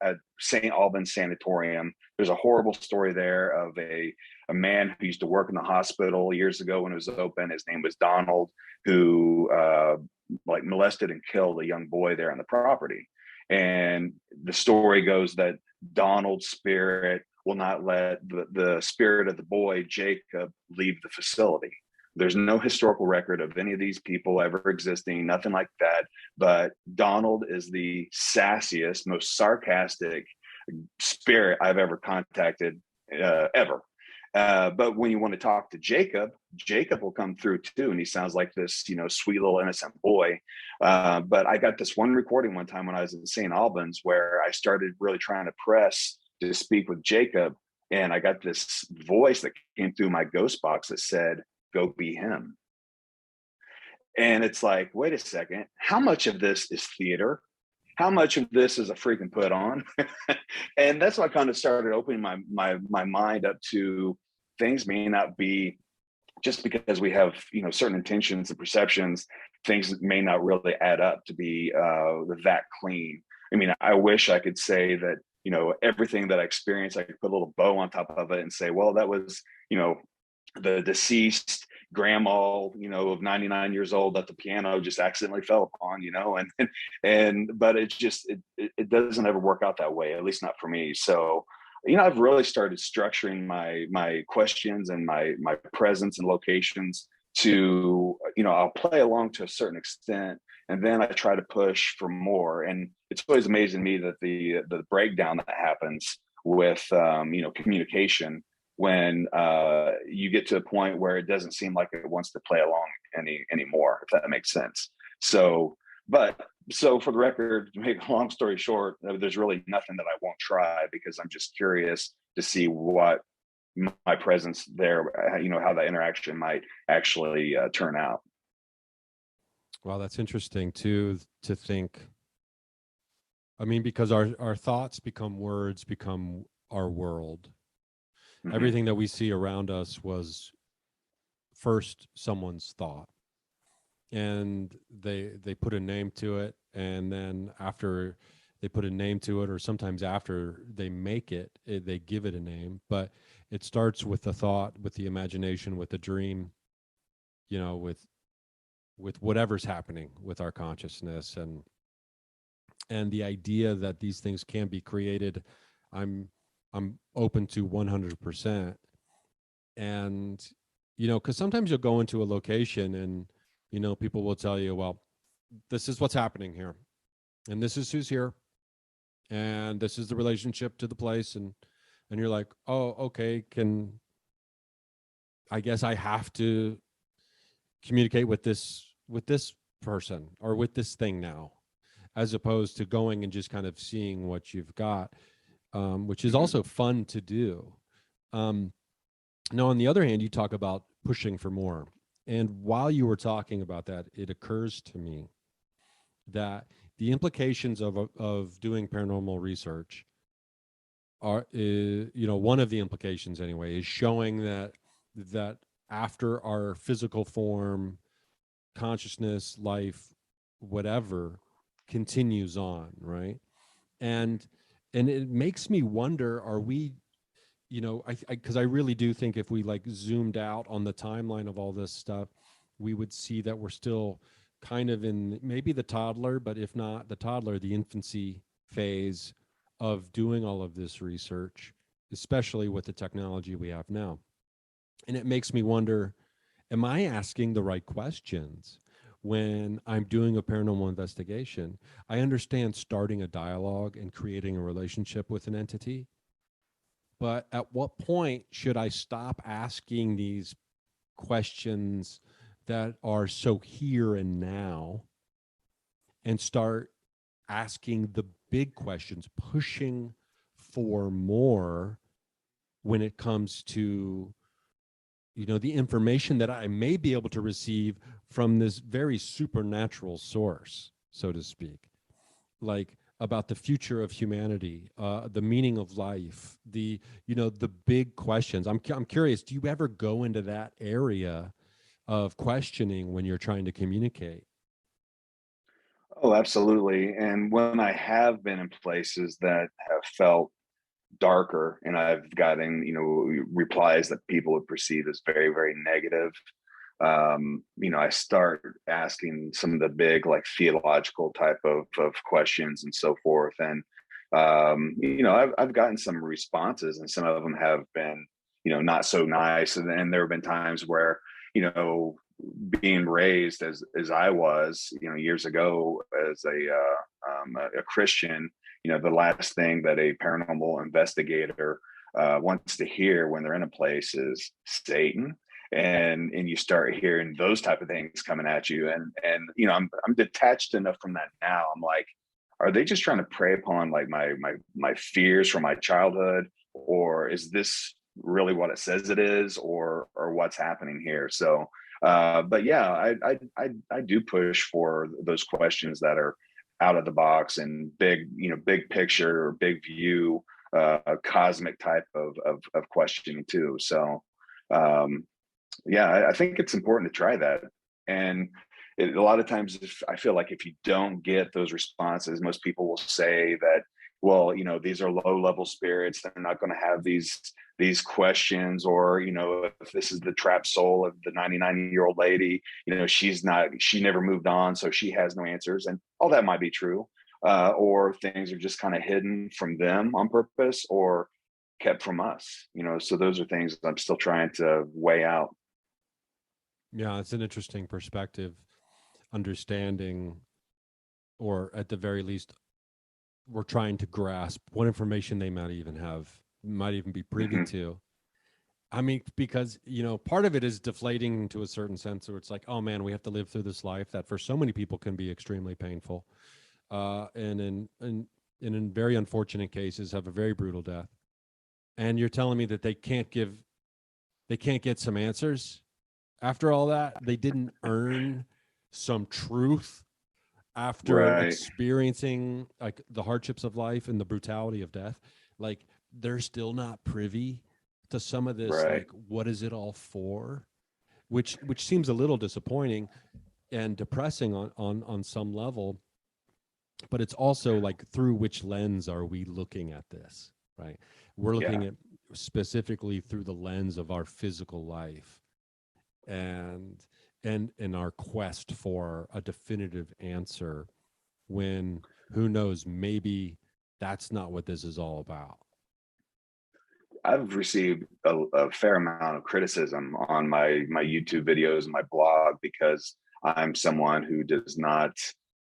at St. Albans Sanatorium. There's a horrible story there of a man who used to work in the hospital years ago when it was open. His name was Donald, who like molested and killed a young boy there on the property. And the story goes that Donald's spirit will not let the spirit of the boy, Jacob, leave the facility. There's no historical record of any of these people ever existing, nothing like that. But Donald is the sassiest, most sarcastic spirit I've ever contacted ever. But when you want to talk to Jacob, Jacob will come through too, and he sounds like this, sweet little innocent boy. But I got this one recording one time when I was in St. Albans where I started really trying to press to speak with Jacob, and I got this voice that came through my ghost box that said, "Go be him." And it's like, wait a second, how much of this is theater? How much of this is a freaking put on? And that's why I kind of started opening my mind up to things may not be just because we have certain intentions and perceptions, things may not really add up to be that clean. I mean, I wish I could say that everything that I experienced, I could put a little bow on top of it and say, well, that was the deceased grandma of 99 years old that the piano just accidentally fell upon, and but it doesn't ever work out that way, at least not for me. So I've really started structuring my questions and my presence and locations to I'll play along to a certain extent, and then I try to push for more. And it's always amazing to me that the breakdown that happens with communication when you get to a point where it doesn't seem like it wants to play along anymore, if that makes sense. So for the record, to make a long story short, there's really nothing that I won't try, because I'm just curious to see what my presence there, how that interaction might actually turn out. Well, that's interesting to think. I mean, because our thoughts become words, become our world. Mm-hmm. Everything that we see around us was first someone's thought, and they put a name to it, and then after they put a name to it, or sometimes after they make it, they give it a name. But it starts with the thought, with the imagination, with the dream, with whatever's happening with our consciousness, and the idea that these things can be created. I'm open to 100%. And because sometimes you'll go into a location and people will tell you, well, this is what's happening here, and this is who's here, and this is the relationship to the place, and you're like, oh, okay, I guess I have to communicate with this person or with this thing now, as opposed to going and just kind of seeing what you've got, which is also fun to do. Now, on the other hand, you talk about pushing for more. And while you were talking about that, it occurs to me that the implications of doing paranormal research are, one of the implications anyway, is showing that after our physical form, consciousness, life, whatever, continues on, right? And it makes me wonder, are we, because I really do think if we zoomed out on the timeline of all this stuff, we would see that we're still kind of in maybe the toddler, but if not the toddler, the infancy phase of doing all of this research, especially with the technology we have now. And it makes me wonder, am I asking the right questions when I'm doing a paranormal investigation? I understand starting a dialogue and creating a relationship with an entity, but at what point should I stop asking these questions that are so here and now and start asking the big questions, pushing for more when it comes to the information that I may be able to receive from this very supernatural source, so to speak, like about the future of humanity, the meaning of life, the big questions. I'm curious, do you ever go into that area of questioning when you're trying to communicate? Oh, absolutely. And when I have been in places that have felt darker, and I've gotten replies that people would perceive as very, very negative, I start asking some of the big theological type of questions and so forth. And I've gotten some responses, and some of them have been not so nice. And there have been times where being raised as I was years ago as a Christian, the last thing that a paranormal investigator wants to hear when they're in a place is Satan. And you start hearing those type of things coming at you. And you know, I'm detached enough from that now. I'm like, are they just trying to prey upon like my fears from my childhood, or is this really what it says it is, or what's happening here? So but yeah, I do push for those questions that are out of the box and big, you know, big picture or big view, cosmic type of questioning too. So yeah, I think it's important to try that. And a lot of times, if I feel like if you don't get those responses, most people will say that, well, you know, these are low level spirits. They're not going to have these questions, or, you know, if this is the trapped soul of the 99-year-old lady, you know, she never moved on, so she has no answers. And all that might be true. Or things are just kind of hidden from them on purpose or kept from us, you know. So those are things I'm still trying to weigh out. Yeah, it's an interesting perspective, understanding, or at the very least, we're trying to grasp what information they might even be privy Mm-hmm. to. I mean, because, you know, part of it is deflating to a certain sense where it's like, oh man, we have to live through this life that for so many people can be extremely painful. And in very unfortunate cases have a very brutal death. And you're telling me that they can't get some answers after all that. They didn't earn some truth after Right. experiencing like the hardships of life and the brutality of death. Like they're still not privy to some of this, Right. like, what is it all for? Which seems a little disappointing and depressing on some level. But it's also like, through which lens are we looking at this, right? We're Yeah. looking at specifically through the lens of our physical life and in our quest for a definitive answer, when who knows, maybe that's not what this is all about. I've received a fair amount of criticism on my YouTube videos and my blog because I'm someone who does not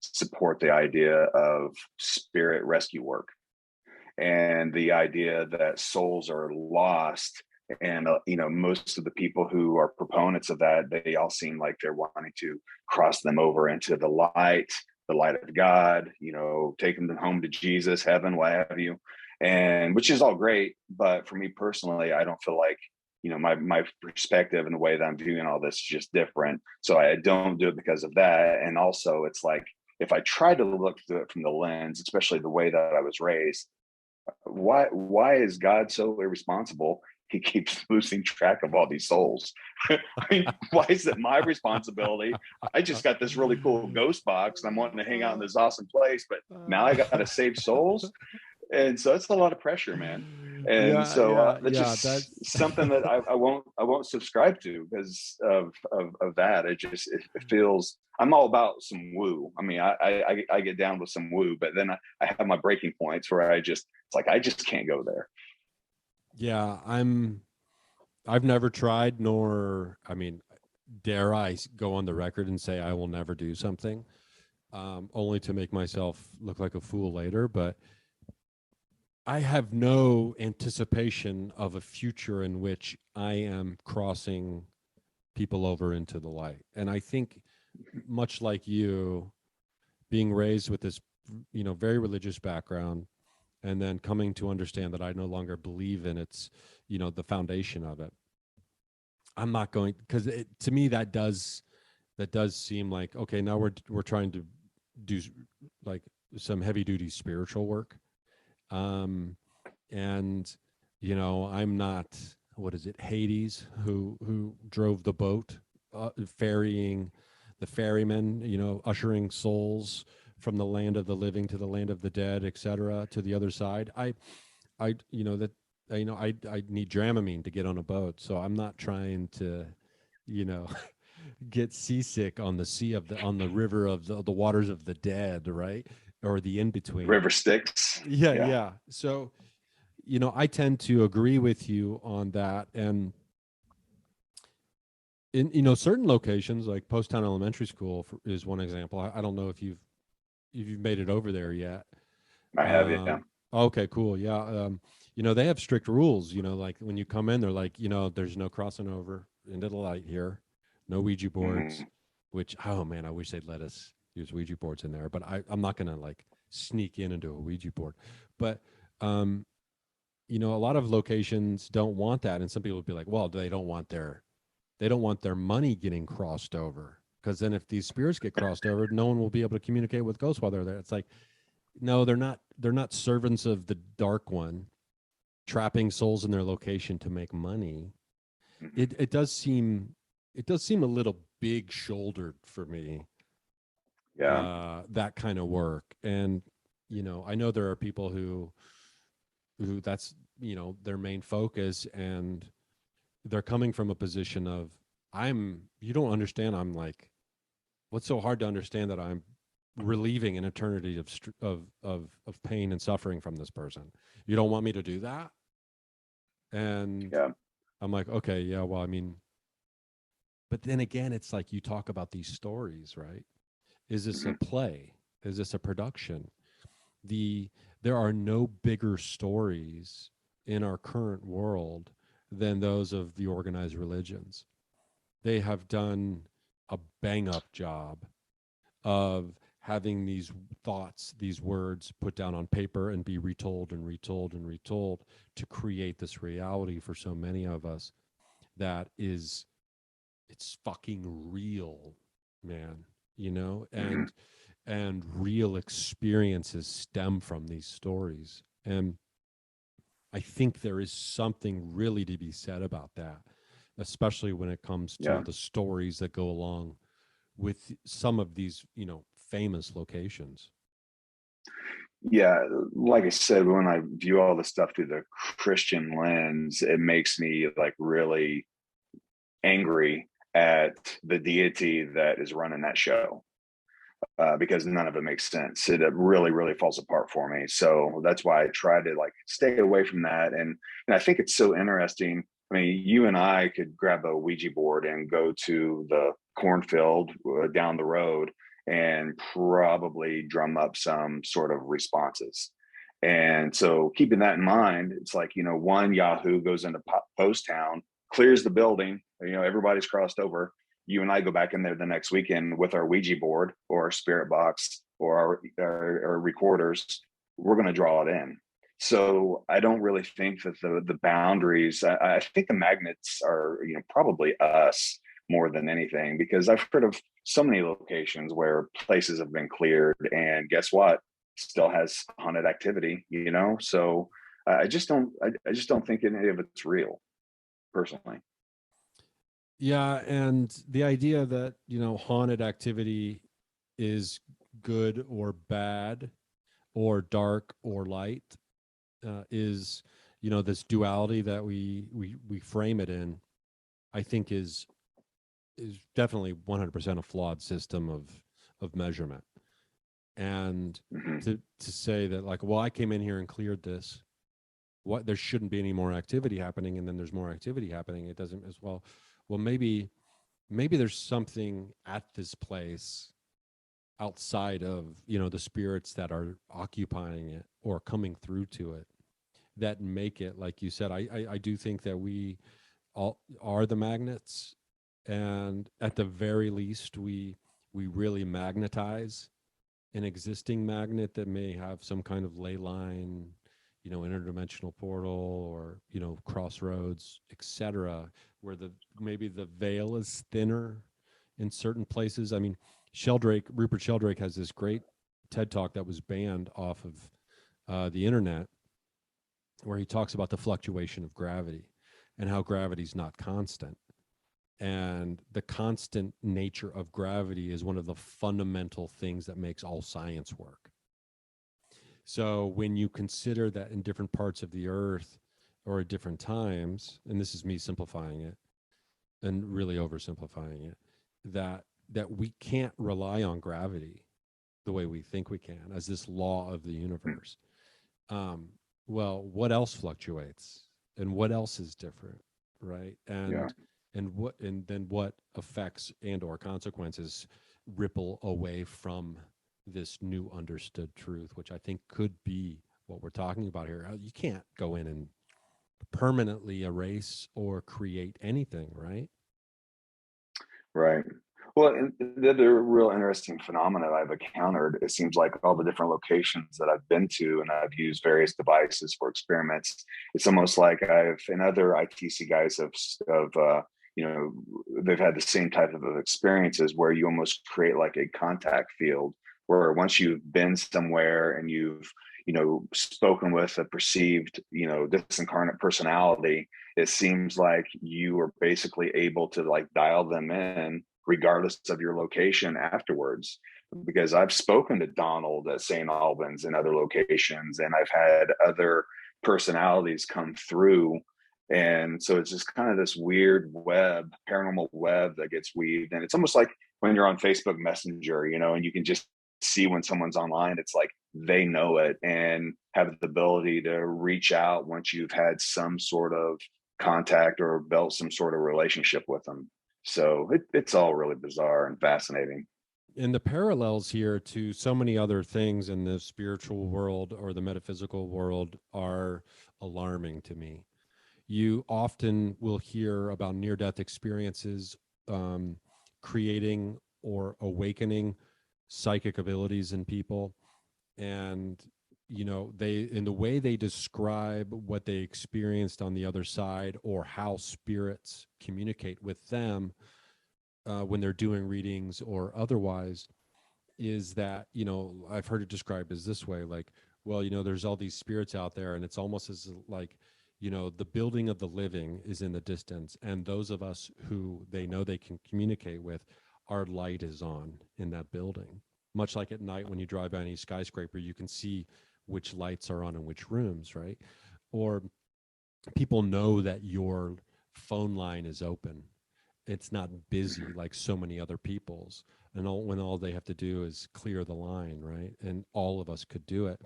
support the idea of spirit rescue work and the idea that souls are lost. And you know, most of the people who are proponents of that, they all seem like they're wanting to cross them over into the light of God, you know, taking them home to Jesus, heaven, what have you. And which is all great, but for me personally, I don't feel like, you know, my perspective and the way that I'm viewing all this is just different. So I don't do it because of that. And also, it's like, if I try to look through it from the lens, especially the way that I was raised, why is God so irresponsible? He keeps losing track of all these souls. I mean, why is it my responsibility? I just got this really cool ghost box and I'm wanting to hang out in this awesome place, but now I got to save souls. And so it's a lot of pressure, man. And so that's Yeah, just that's something that I won't subscribe to because of that. It feels, I'm all about some woo. I mean, I get down with some woo, but then I have my breaking points where it's like I just can't go there. yeah. I've never tried, nor, I mean, dare I go on the record and say I will never do something, only to make myself look like a fool later. But I have no anticipation of a future in which I am crossing people over into the light. And I think, much like you, being raised with this, you know, very religious background, and then coming to understand that I no longer believe in its, you know, the foundation of it. I'm not going, because to me that does seem like, okay, now we're trying to do like some heavy duty spiritual work. And you know, I'm not, what is it, Hades, who drove the boat, ferrying the ferrymen, you know, ushering souls from the land of the living to the land of the dead, etc., to the other side. You know, that, you know, I need Dramamine to get on a boat, so I'm not trying to, you know, get seasick on the river of the waters of the dead, right? Or the in between. River Styx. Yeah, Yeah. yeah. So, you know, I tend to agree with you on that. And in, you know, certain locations like Post Town Elementary School is one example. I don't know if you've made it over there yet. I have, Um, yeah. Okay, cool. Yeah. They have strict rules, like when you come in, they're like, there's no crossing over into the light here, no Ouija boards, Mhm. which, oh man, I wish they'd let us use Ouija boards in there, but I'm not going to like sneak into a Ouija board. But, um, a lot of locations don't want that. And some people would be like, well, they don't want their money getting crossed over. Because then if these spirits get crossed over, no one will be able to communicate with ghosts while they're there. It's like, no, they're not servants of the dark one, trapping souls in their location to make money. Mhm. It does seem a little big shouldered for me, Yeah. that kind of work. And I know there are people who that's their main focus, and they're coming from a position of, you don't understand, I'm like, what's so hard to understand that I'm relieving an eternity of pain and suffering from this person? You don't want me to do that? And Yeah. I'm like, okay, yeah, well, I mean, but then again, it's like you talk about these stories, right? Is this a Mhm. play? Is this a production? the there are no bigger stories in our current world than those of the organized religions. They have done a bang up job of having these thoughts, these words put down on paper and be retold and retold and retold to create this reality for so many of us that is, it's fucking real, man, Mhm. and real experiences stem from these stories. And I think there is something really to be said about that, especially when it comes to Yeah. the stories that go along with some of these, famous locations. Yeah, like I said, when I view all this stuff through the Christian lens, it makes me like really angry at the deity that is running that show, because none of it makes sense. It really, really falls apart for me. So that's why I try to like stay away from that. And I think it's so interesting. I mean, you and I could grab a Ouija board and go to the cornfield down the road and probably drum up some sort of responses. And so, keeping that in mind, it's like, one Yahoo goes into Post Town, clears the building, everybody's crossed over. You and I go back in there the next weekend with our Ouija board or our spirit box or our recorders. We're going to draw it in. So I don't really think that the boundaries. I think the magnets are probably us more than anything, because I've heard of so many locations where places have been cleared, and guess what? Still has haunted activity. So I just don't think any of it's real, personally. Yeah, and the idea that, haunted activity is good or bad or dark or light, is, this duality that we frame it in, I think is definitely 100% a flawed system of measurement. And Hmm. to say that, like, well, I came in here and cleared this, what, there shouldn't be any more activity happening, and then there's more activity happening, it doesn't, as well, maybe there's something at this place outside of, the spirits that are occupying it or coming through to it, that make it, like you said. I do think that we all are the magnets, and at the very least we really magnetize an existing magnet that may have some kind of ley line, interdimensional portal, or crossroads, etc., where the maybe the veil is thinner in certain places. I mean, Rupert Sheldrake has this great TED talk that was banned off of the internet, where he talks about the fluctuation of gravity and how gravity's not constant. And the constant nature of gravity is one of the fundamental things that makes all science work. So when you consider that in different parts of the earth or at different times, and this is me simplifying it and really oversimplifying it, that we can't rely on gravity the way we think we can as this law of the universe. Um, well, what else fluctuates, and what else is different, right? Yeah. And then what effects and or consequences ripple away from this new understood truth, which I think could be what we're talking about here. You can't go in and permanently erase or create anything, right? Right. Well, and the other real interesting phenomena I've encountered, it seems like all the different locations that I've been to and I've used various devices for experiments, it's almost like and other ITC guys they've had the same type of experiences where you almost create like a contact field where once you've been somewhere and you've, spoken with a perceived, disincarnate personality, it seems like you are basically able to like dial them in regardless of your location afterwards. Because I've spoken to Donald at St. Albans and other locations, and I've had other personalities come through. And so it's just kind of this weird paranormal web that gets weaved. And it's almost like when you're on Facebook Messenger, and you can just see when someone's online, it's like they know it and have the ability to reach out once you've had some sort of contact or built some sort of relationship with them. So it's all really bizarre and fascinating. And the parallels here to so many other things in the spiritual world or the metaphysical world are alarming to me. You often will hear about near-death experiences creating or awakening psychic abilities in people. And, in the way they describe what they experienced on the other side or how spirits communicate with them when they're doing readings or otherwise, is that, I've heard it described as this way, like, well, there's all these spirits out there, and it's almost as like, the building of the living is in the distance, and those of us who they know they can communicate with, our light is on in that building. Much like at night when you drive by any skyscraper, you can see which lights are on in which rooms, right? Or people know that your phone line is open. It's not busy like so many other people's. And when all they have to do is clear the line, right? And all of us could do it.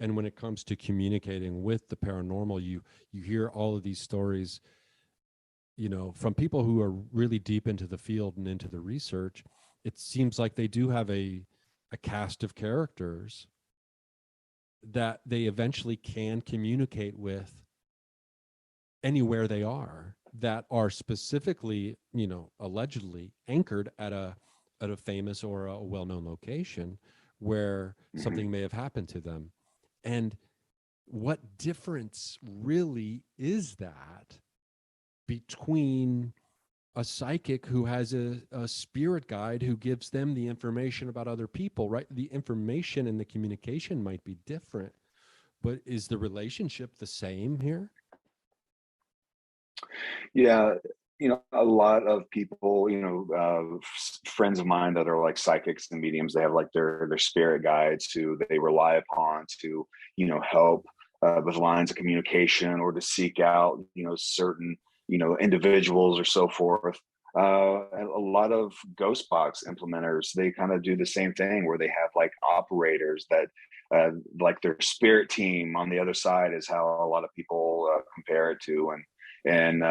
And when it comes to communicating with the paranormal, you hear all of these stories, from people who are really deep into the field and into the research. It seems like they do have a cast of characters that they eventually can communicate with anywhere they are, that are specifically, allegedly anchored at a famous or a well-known location where something may have happened to them. And what difference really is that between a psychic who has a spirit guide who gives them the information about other people, right? The information and the communication might be different, but is the relationship the same here? Yeah, a lot of people, friends of mine that are like psychics and mediums, they have like their spirit guides who they rely upon to, help with lines of communication or to seek out, certain, individuals or so forth. And a lot of ghost box implementers, they kind of do the same thing where they have like operators that like their spirit team on the other side is how a lot of people compare it to. And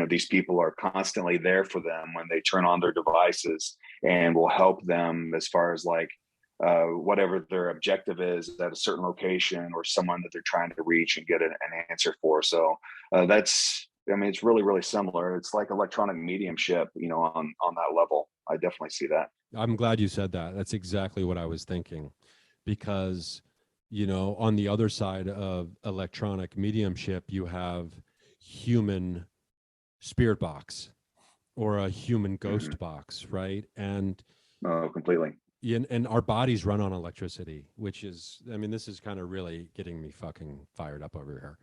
these people are constantly there for them when they turn on their devices and will help them as far as like whatever their objective is at a certain location or someone that they're trying to reach and get an answer for. So it's really, really similar. It's like electronic mediumship, on that level. I definitely see that. I'm glad you said that. That's exactly what I was thinking, because, on the other side of electronic mediumship, you have human spirit box or a human ghost box, right? And Oh, completely. and our bodies run on electricity, which is, this is kind of really getting me fucking fired up over here.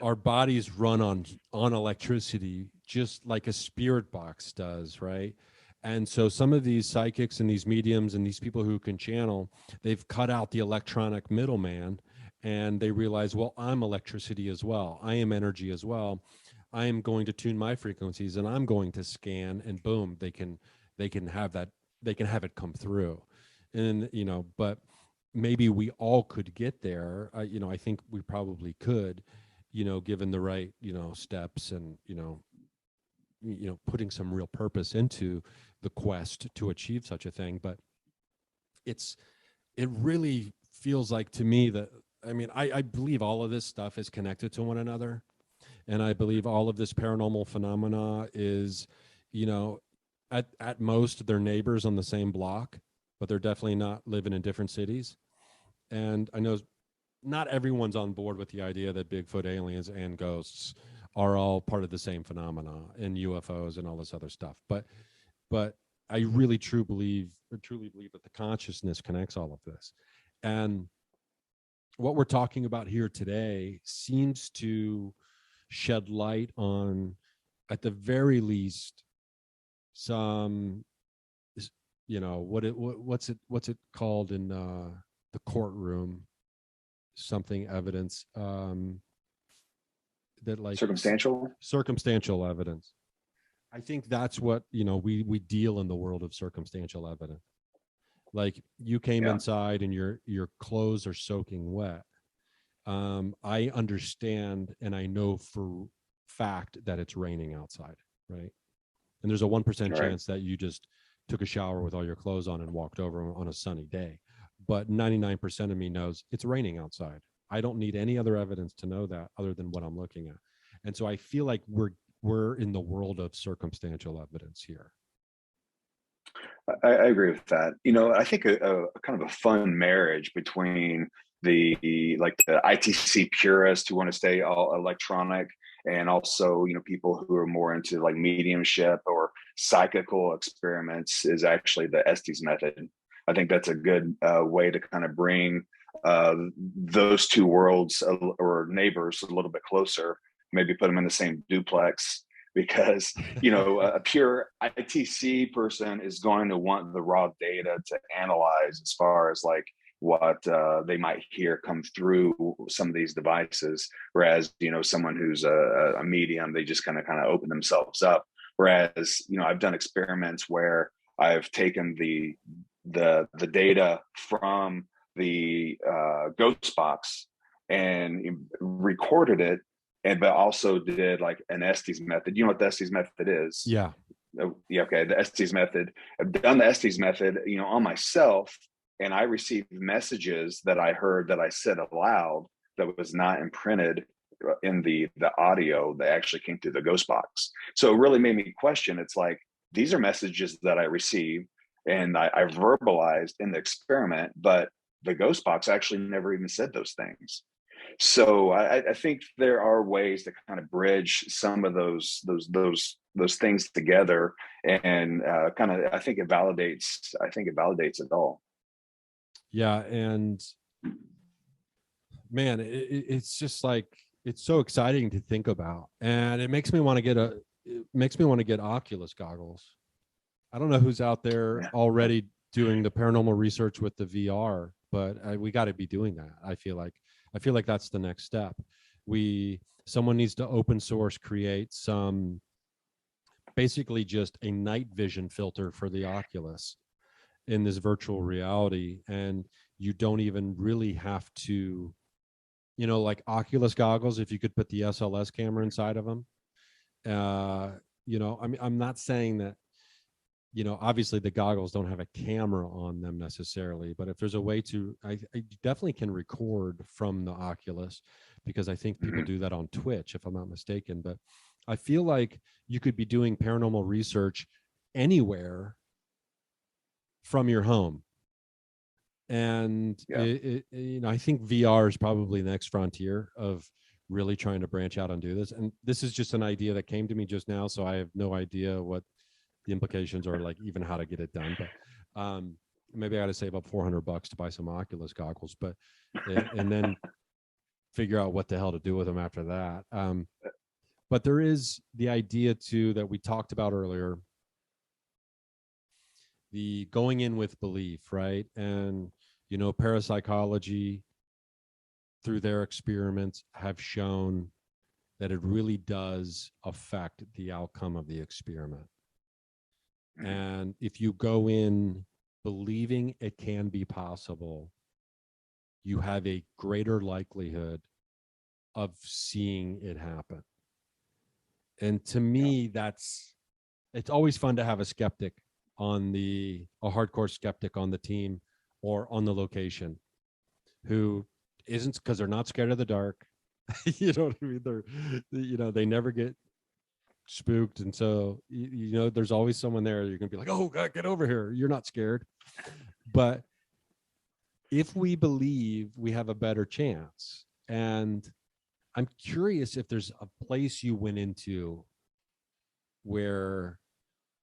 Our bodies run on electricity just like a spirit box does, right? And so some of these psychics and these mediums and these people who can channel, they've cut out the electronic middleman, and they realize, well, I'm electricity as well. I am energy as well. I am going to tune my frequencies, and I'm going to scan, and boom, they can have that, they can have it come through. And but maybe we all could get there. I think we probably could, given the right, steps and, putting some real purpose into the quest to achieve such a thing. But it really feels like to me that I mean, I believe all of this stuff is connected to one another. And I believe all of this paranormal phenomena is, you know, at most they're neighbors on the same block, but they're definitely not living in different cities. And I know not everyone's on board with the idea that Bigfoot, aliens, and ghosts are all part of the same phenomena, and UFOs and all this other stuff. But I really truly believe that the consciousness connects all of this. And what we're talking about here today seems to shed light on, at the very least, some, what's it called in the courtroom? Something evidence, that, like, circumstantial evidence. I think that's what, we deal in the world of circumstantial evidence. Like, you came inside and your clothes are soaking wet. I understand, and I know for fact that it's raining outside, right? And there's a 1% chance that you just took a shower with all your clothes on and walked over on a sunny day. But 99% of me knows it's raining outside. I don't need any other evidence to know that other than what I'm looking at. And so I feel like we're in the world of circumstantial evidence here. I agree with that. I think a kind of a fun marriage between the ITC purists who want to stay all electronic, and also, people who are more into like mediumship or psychical experiments, is actually the Estes method. I think that's a good way to kind of bring those two worlds or neighbors a little bit closer, maybe put them in the same duplex, because a pure ITC person is going to want the raw data to analyze as far as like what they might hear come through some of these devices, whereas someone who's a medium, they just kind of open themselves up. Whereas I've done experiments where I've taken the data from the ghost box and recorded it, but also did like an Estes method. You know what the Estes method is? Yeah. Yeah. Okay. The Estes method. I've done the Estes method, on myself, and I received messages that I heard that I said aloud that was not imprinted in the audio that actually came through the ghost box. So it really made me question. It's like, these are messages that I received and I verbalized in the experiment, but the ghost box actually never even said those things. So I think there are ways to kind of bridge some of those things together, and I think it validates it all. Yeah, and man, it's just like, it's so exciting to think about, and it makes me want to get Oculus goggles. I don't know who's out there already doing the paranormal research with the VR, but we got to be doing that. I feel like that's the next step. Someone needs to open source create some, basically just a night vision filter for the Oculus in this virtual reality, and you don't even really have to, like Oculus goggles, if you could put the SLS camera inside of them. I'm not saying that, obviously the goggles don't have a camera on them necessarily, but if there's a way to, I definitely can record from the Oculus, because I think people do that on Twitch, if I'm not mistaken. But I feel like you could be doing paranormal research anywhere from your home. And I think VR is probably the next frontier of really trying to branch out and do this. And this is just an idea that came to me just now, so I have no idea what the implications are, like even how to get it done. But maybe I got to save up $400 to buy some Oculus goggles, but and then figure out what the hell to do with them after that. But there is the idea too that we talked about earlier, the going in with belief, right? And parapsychology, through their experiments, have shown that it really does affect the outcome of the experiment. And if you go in believing it can be possible, you have a greater likelihood of seeing it happen. And to me, it's always fun to have a skeptic a hardcore skeptic on the team or on the location who isn't because they're not scared of the dark. You know what I mean? They never get spooked. And so, there's always someone there. You're going to be like, oh God, get over here. You're not scared. But if we believe, we have a better chance. And I'm curious if there's a place you went into where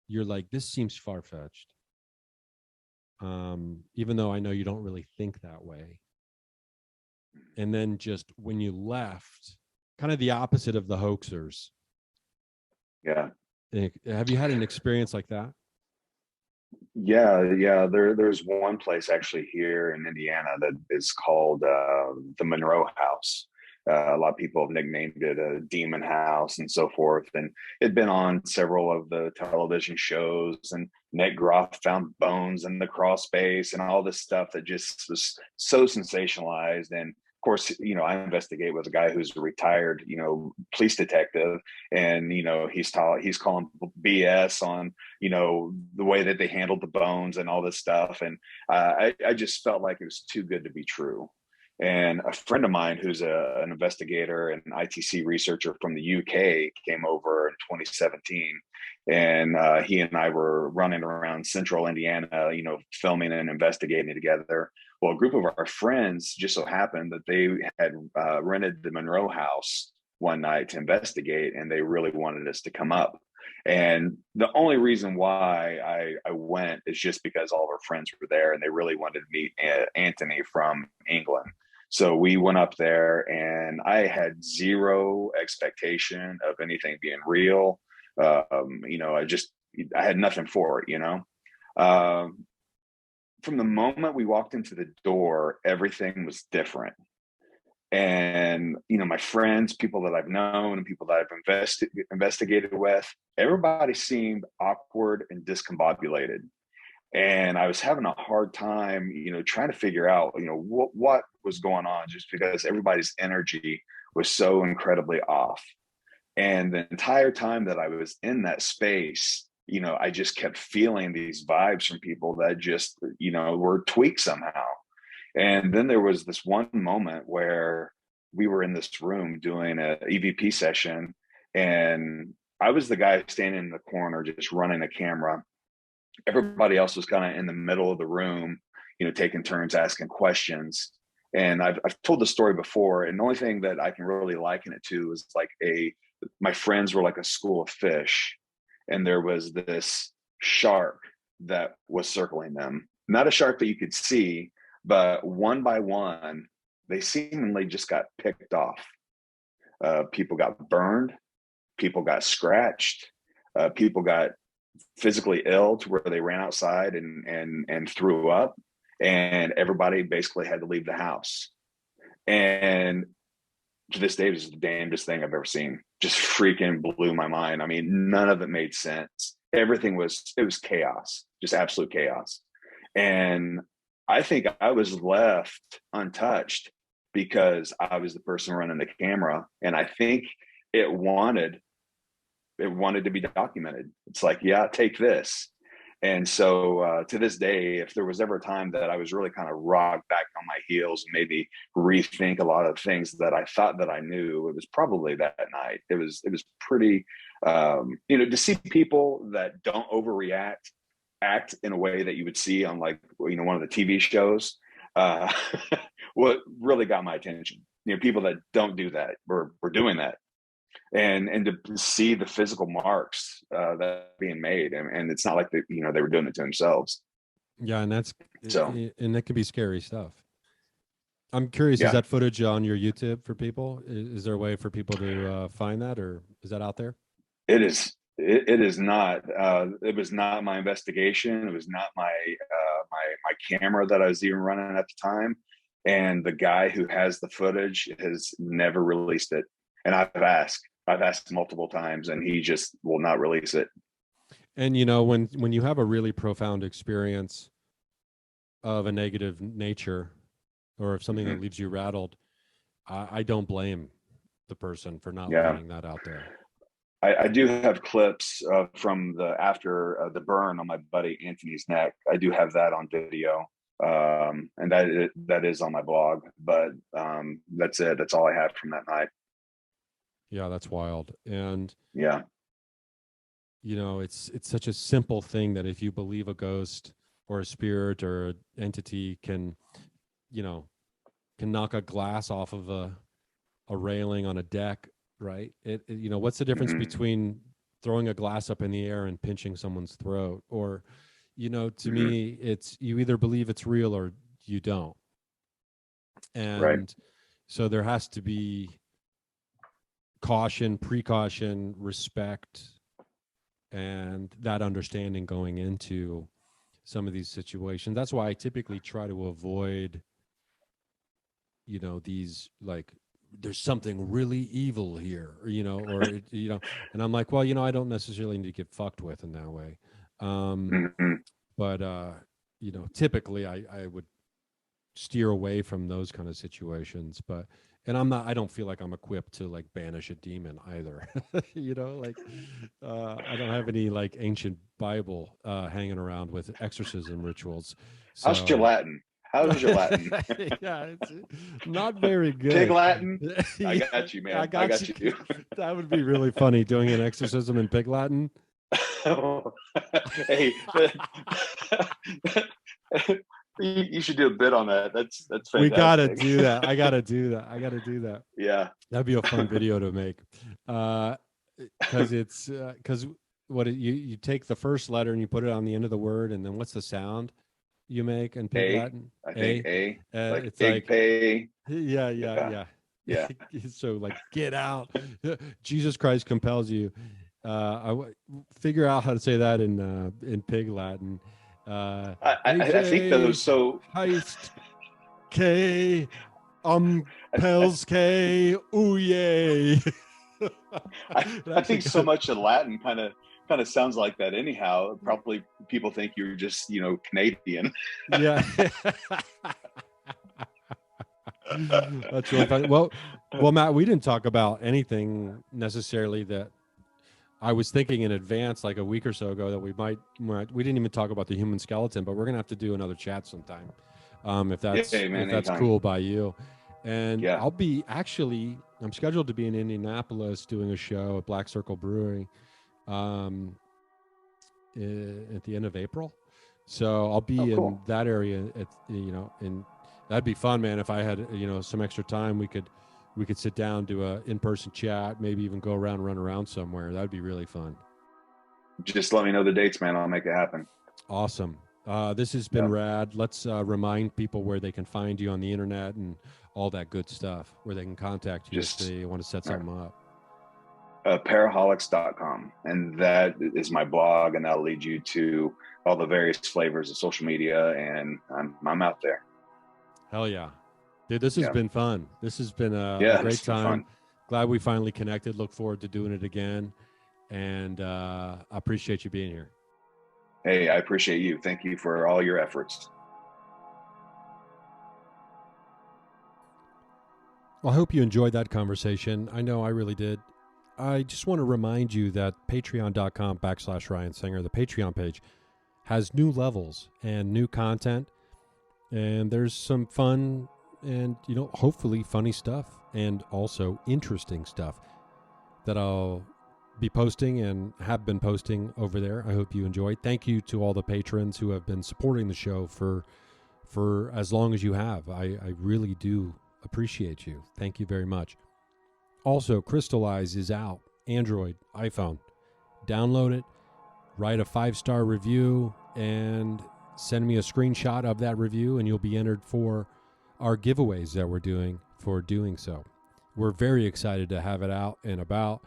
you're like, this seems far-fetched. Even though I know you don't really think that way. And then just when you left, kind of the opposite of the hoaxers. Yeah. Have you had an experience like that? Yeah. There's one place actually here in Indiana that is called the Monroe House. A lot of people have nicknamed it a demon house and so forth. And it'd been on several of the television shows, and Nick Groff found bones in the crawl space and all this stuff that just was so sensationalized. And of course, I investigate with a guy who's a retired, police detective, and he's calling BS on the way that they handled the bones and all this stuff. And I just felt like it was too good to be true. And a friend of mine who's an investigator and ITC researcher from the UK came over in 2017, and he and I were running around central Indiana, filming and investigating together. Well, a group of our friends just so happened that they had rented the Monroe House one night to investigate, and they really wanted us to come up. And the only reason why I went is just because all of our friends were there, and they really wanted to meet Anthony from England. So we went up there, and I had zero expectation of anything being real. I had nothing for it, from the moment we walked into the door, everything was different. And, my friends, people that I've known and people that I've investigated with, everybody seemed awkward and discombobulated. And I was having a hard time, trying to figure out, what was going on, just because everybody's energy was so incredibly off. And the entire time that I was in that space, I just kept feeling these vibes from people that just, were tweaked somehow. And then there was this one moment where we were in this room doing an EVP session, and I was the guy standing in the corner, just running a camera. Everybody else was kind of in the middle of the room, taking turns asking questions. And I've told the story before, and the only thing that I can really liken it to is like my friends were like a school of fish, and there was this shark that was circling them. Not a shark that you could see, but one by one, they seemingly just got picked off. People got burned, people got scratched, people got physically ill to where they ran outside and threw up, and everybody basically had to leave the house. And to this day, it was the damnedest thing I've ever seen. Just freaking blew my mind. I mean, none of it made sense. It was chaos, just absolute chaos. And I think I was left untouched because I was the person running the camera, and I think it wanted to be documented. It's like, yeah, take this. And so to this day, if there was ever a time that I was really kind of rocked back on my heels and maybe rethink a lot of things that I thought that I knew, it was probably that night. It was pretty, to see people that don't overreact, act in a way that you would see on one of the TV shows, what really got my attention. People that don't do that were doing that. And to see the physical marks that are being made, and it's not like they were doing it to themselves. Yeah, and that can be scary stuff. I'm curious, Yeah. Is that footage on your YouTube for people? Is there a way for people to find that, or is that out there? It is. It is not. It was not my investigation. It was not my camera that I was even running at the time. And the guy who has the footage has never released it. And I've asked multiple times, and he just will not release it. And when you have a really profound experience of a negative nature, or if something that leaves you rattled, I don't blame the person for not letting that out there. I do have clips from after the burn on my buddy Anthony's neck. I do have that on video. And that is on my blog, but that's it. That's all I had from that night. Yeah, that's wild. And Yeah. it's such a simple thing that if you believe a ghost or a spirit or an entity can knock a glass off of a railing on a deck, right? What's the difference Mm-hmm. between throwing a glass up in the air and pinching someone's throat? Or, to Mm-hmm. me, it's you either believe it's real or you don't. And Right. so there has to be caution, precaution, respect, and that understanding going into some of these situations. That's why I typically try to avoid, these like, there's something really evil here, and I'm like, well, I don't necessarily need to get fucked with in that way. Mm-hmm. But typically I would steer away from those kind of situations. And I don't feel like I'm equipped to like banish a demon either. I don't have any like ancient Bible hanging around with exorcism rituals. How's your So Latin? How's your Latin? yeah, it's not very good. Pig Latin? I Yeah, got you, man. I got you. That would be really funny, doing an exorcism in Pig Latin. Hey, you should do a bit on that. That's fantastic. We gotta do that. I gotta do that. Yeah, that'd be a fun video to make. Because you take the first letter and you put it on the end of the word, and then what's the sound you make in Pig Latin? I think A. Like it's big like pay. Yeah. So like, get out. Jesus Christ compels you. Figure out how to say that in Pig Latin. I think those so heist K pels K ooh. I think so much of Latin kind of sounds like that anyhow. Probably people think you're just Canadian. Yeah. That's really funny. Well, Matt, we didn't talk about anything necessarily that I was thinking in advance, like a week or so ago, that we didn't even talk about the human skeleton, but we're gonna have to do another chat sometime, if that's cool by you. And yeah. I'm scheduled to be in Indianapolis doing a show at Black Circle Brewery, at the end of April. So I'll be in that area and that'd be fun, man. If I had some extra time, we could sit down, do a in-person chat, maybe even go around, run around somewhere. That'd be really fun. Just let me know the dates, man. I'll make it happen. Awesome. This has been rad. Let's remind people where they can find you on the internet and all that good stuff, where they can contact you if they want to set something up. Paraholics.com. And that is my blog, and that'll lead you to all the various flavors of social media, and I'm out there. Hell yeah. Dude, this has been fun. This has been a great time. Fun. Glad we finally connected. Look forward to doing it again. And I appreciate you being here. Hey, I appreciate you. Thank you for all your efforts. Well, I hope you enjoyed that conversation. I know I really did. I just want to remind you that patreon.com/Ryan Singer, the Patreon page, has new levels and new content. And there's some fun and, hopefully funny stuff, and also interesting stuff that I'll be posting and have been posting over there. I hope you enjoyed. Thank you to all the patrons who have been supporting the show for as long as you have. I really do appreciate you. Thank you very much. Also, Crystallize is out. Android, iPhone. Download it, write a 5-star review, and send me a screenshot of that review, and you'll be entered for our giveaways that we're doing for doing so. We're very excited to have it out and about,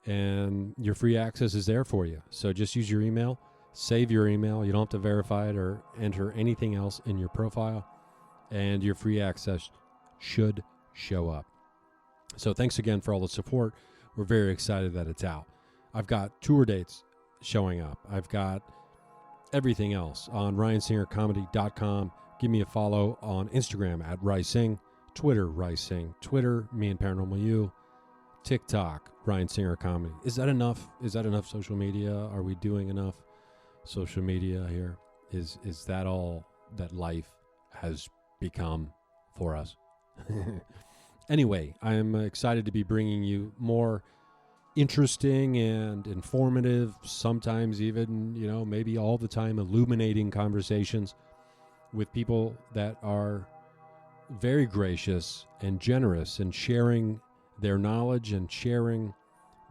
and your free access is there for you. So just use your email, save your email. You don't have to verify it or enter anything else in your profile, and your free access should show up. So thanks again for all the support. We're very excited that it's out. I've got tour dates showing up. I've got everything else on RyanSingerComedy.com. Give me a follow on Instagram at RySing, Twitter, RySing, Twitter, me and Paranormal You, TikTok, Ryan Singer Comedy. Is that enough? Is that enough social media? Are we doing enough social media here? Is that all that life has become for us. Anyway, I'm excited to be bringing you more interesting and informative, sometimes even, maybe all the time illuminating conversations with people that are very gracious and generous and sharing their knowledge and sharing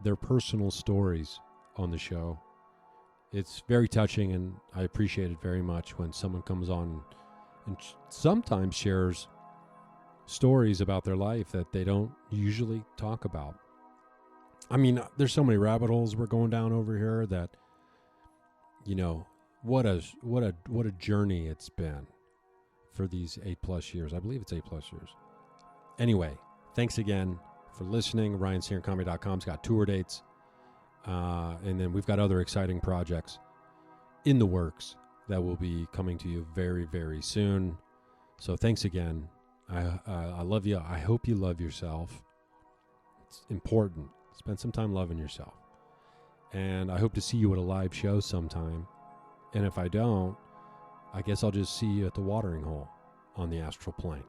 their personal stories on the show. It's very touching, and I appreciate it very much when someone comes on and sometimes shares stories about their life that they don't usually talk about. I mean, there's so many rabbit holes we're going down over here that, what a journey it's been for these 8+ years. I believe it's 8+ years. Anyway, thanks again for listening. RyanSingerComedy.com's got tour dates. And then we've got other exciting projects in the works that will be coming to you very, very soon. So thanks again. I love you. I hope you love yourself. It's important. Spend some time loving yourself. And I hope to see you at a live show sometime. And if I don't, I guess I'll just see you at the watering hole on the astral plane.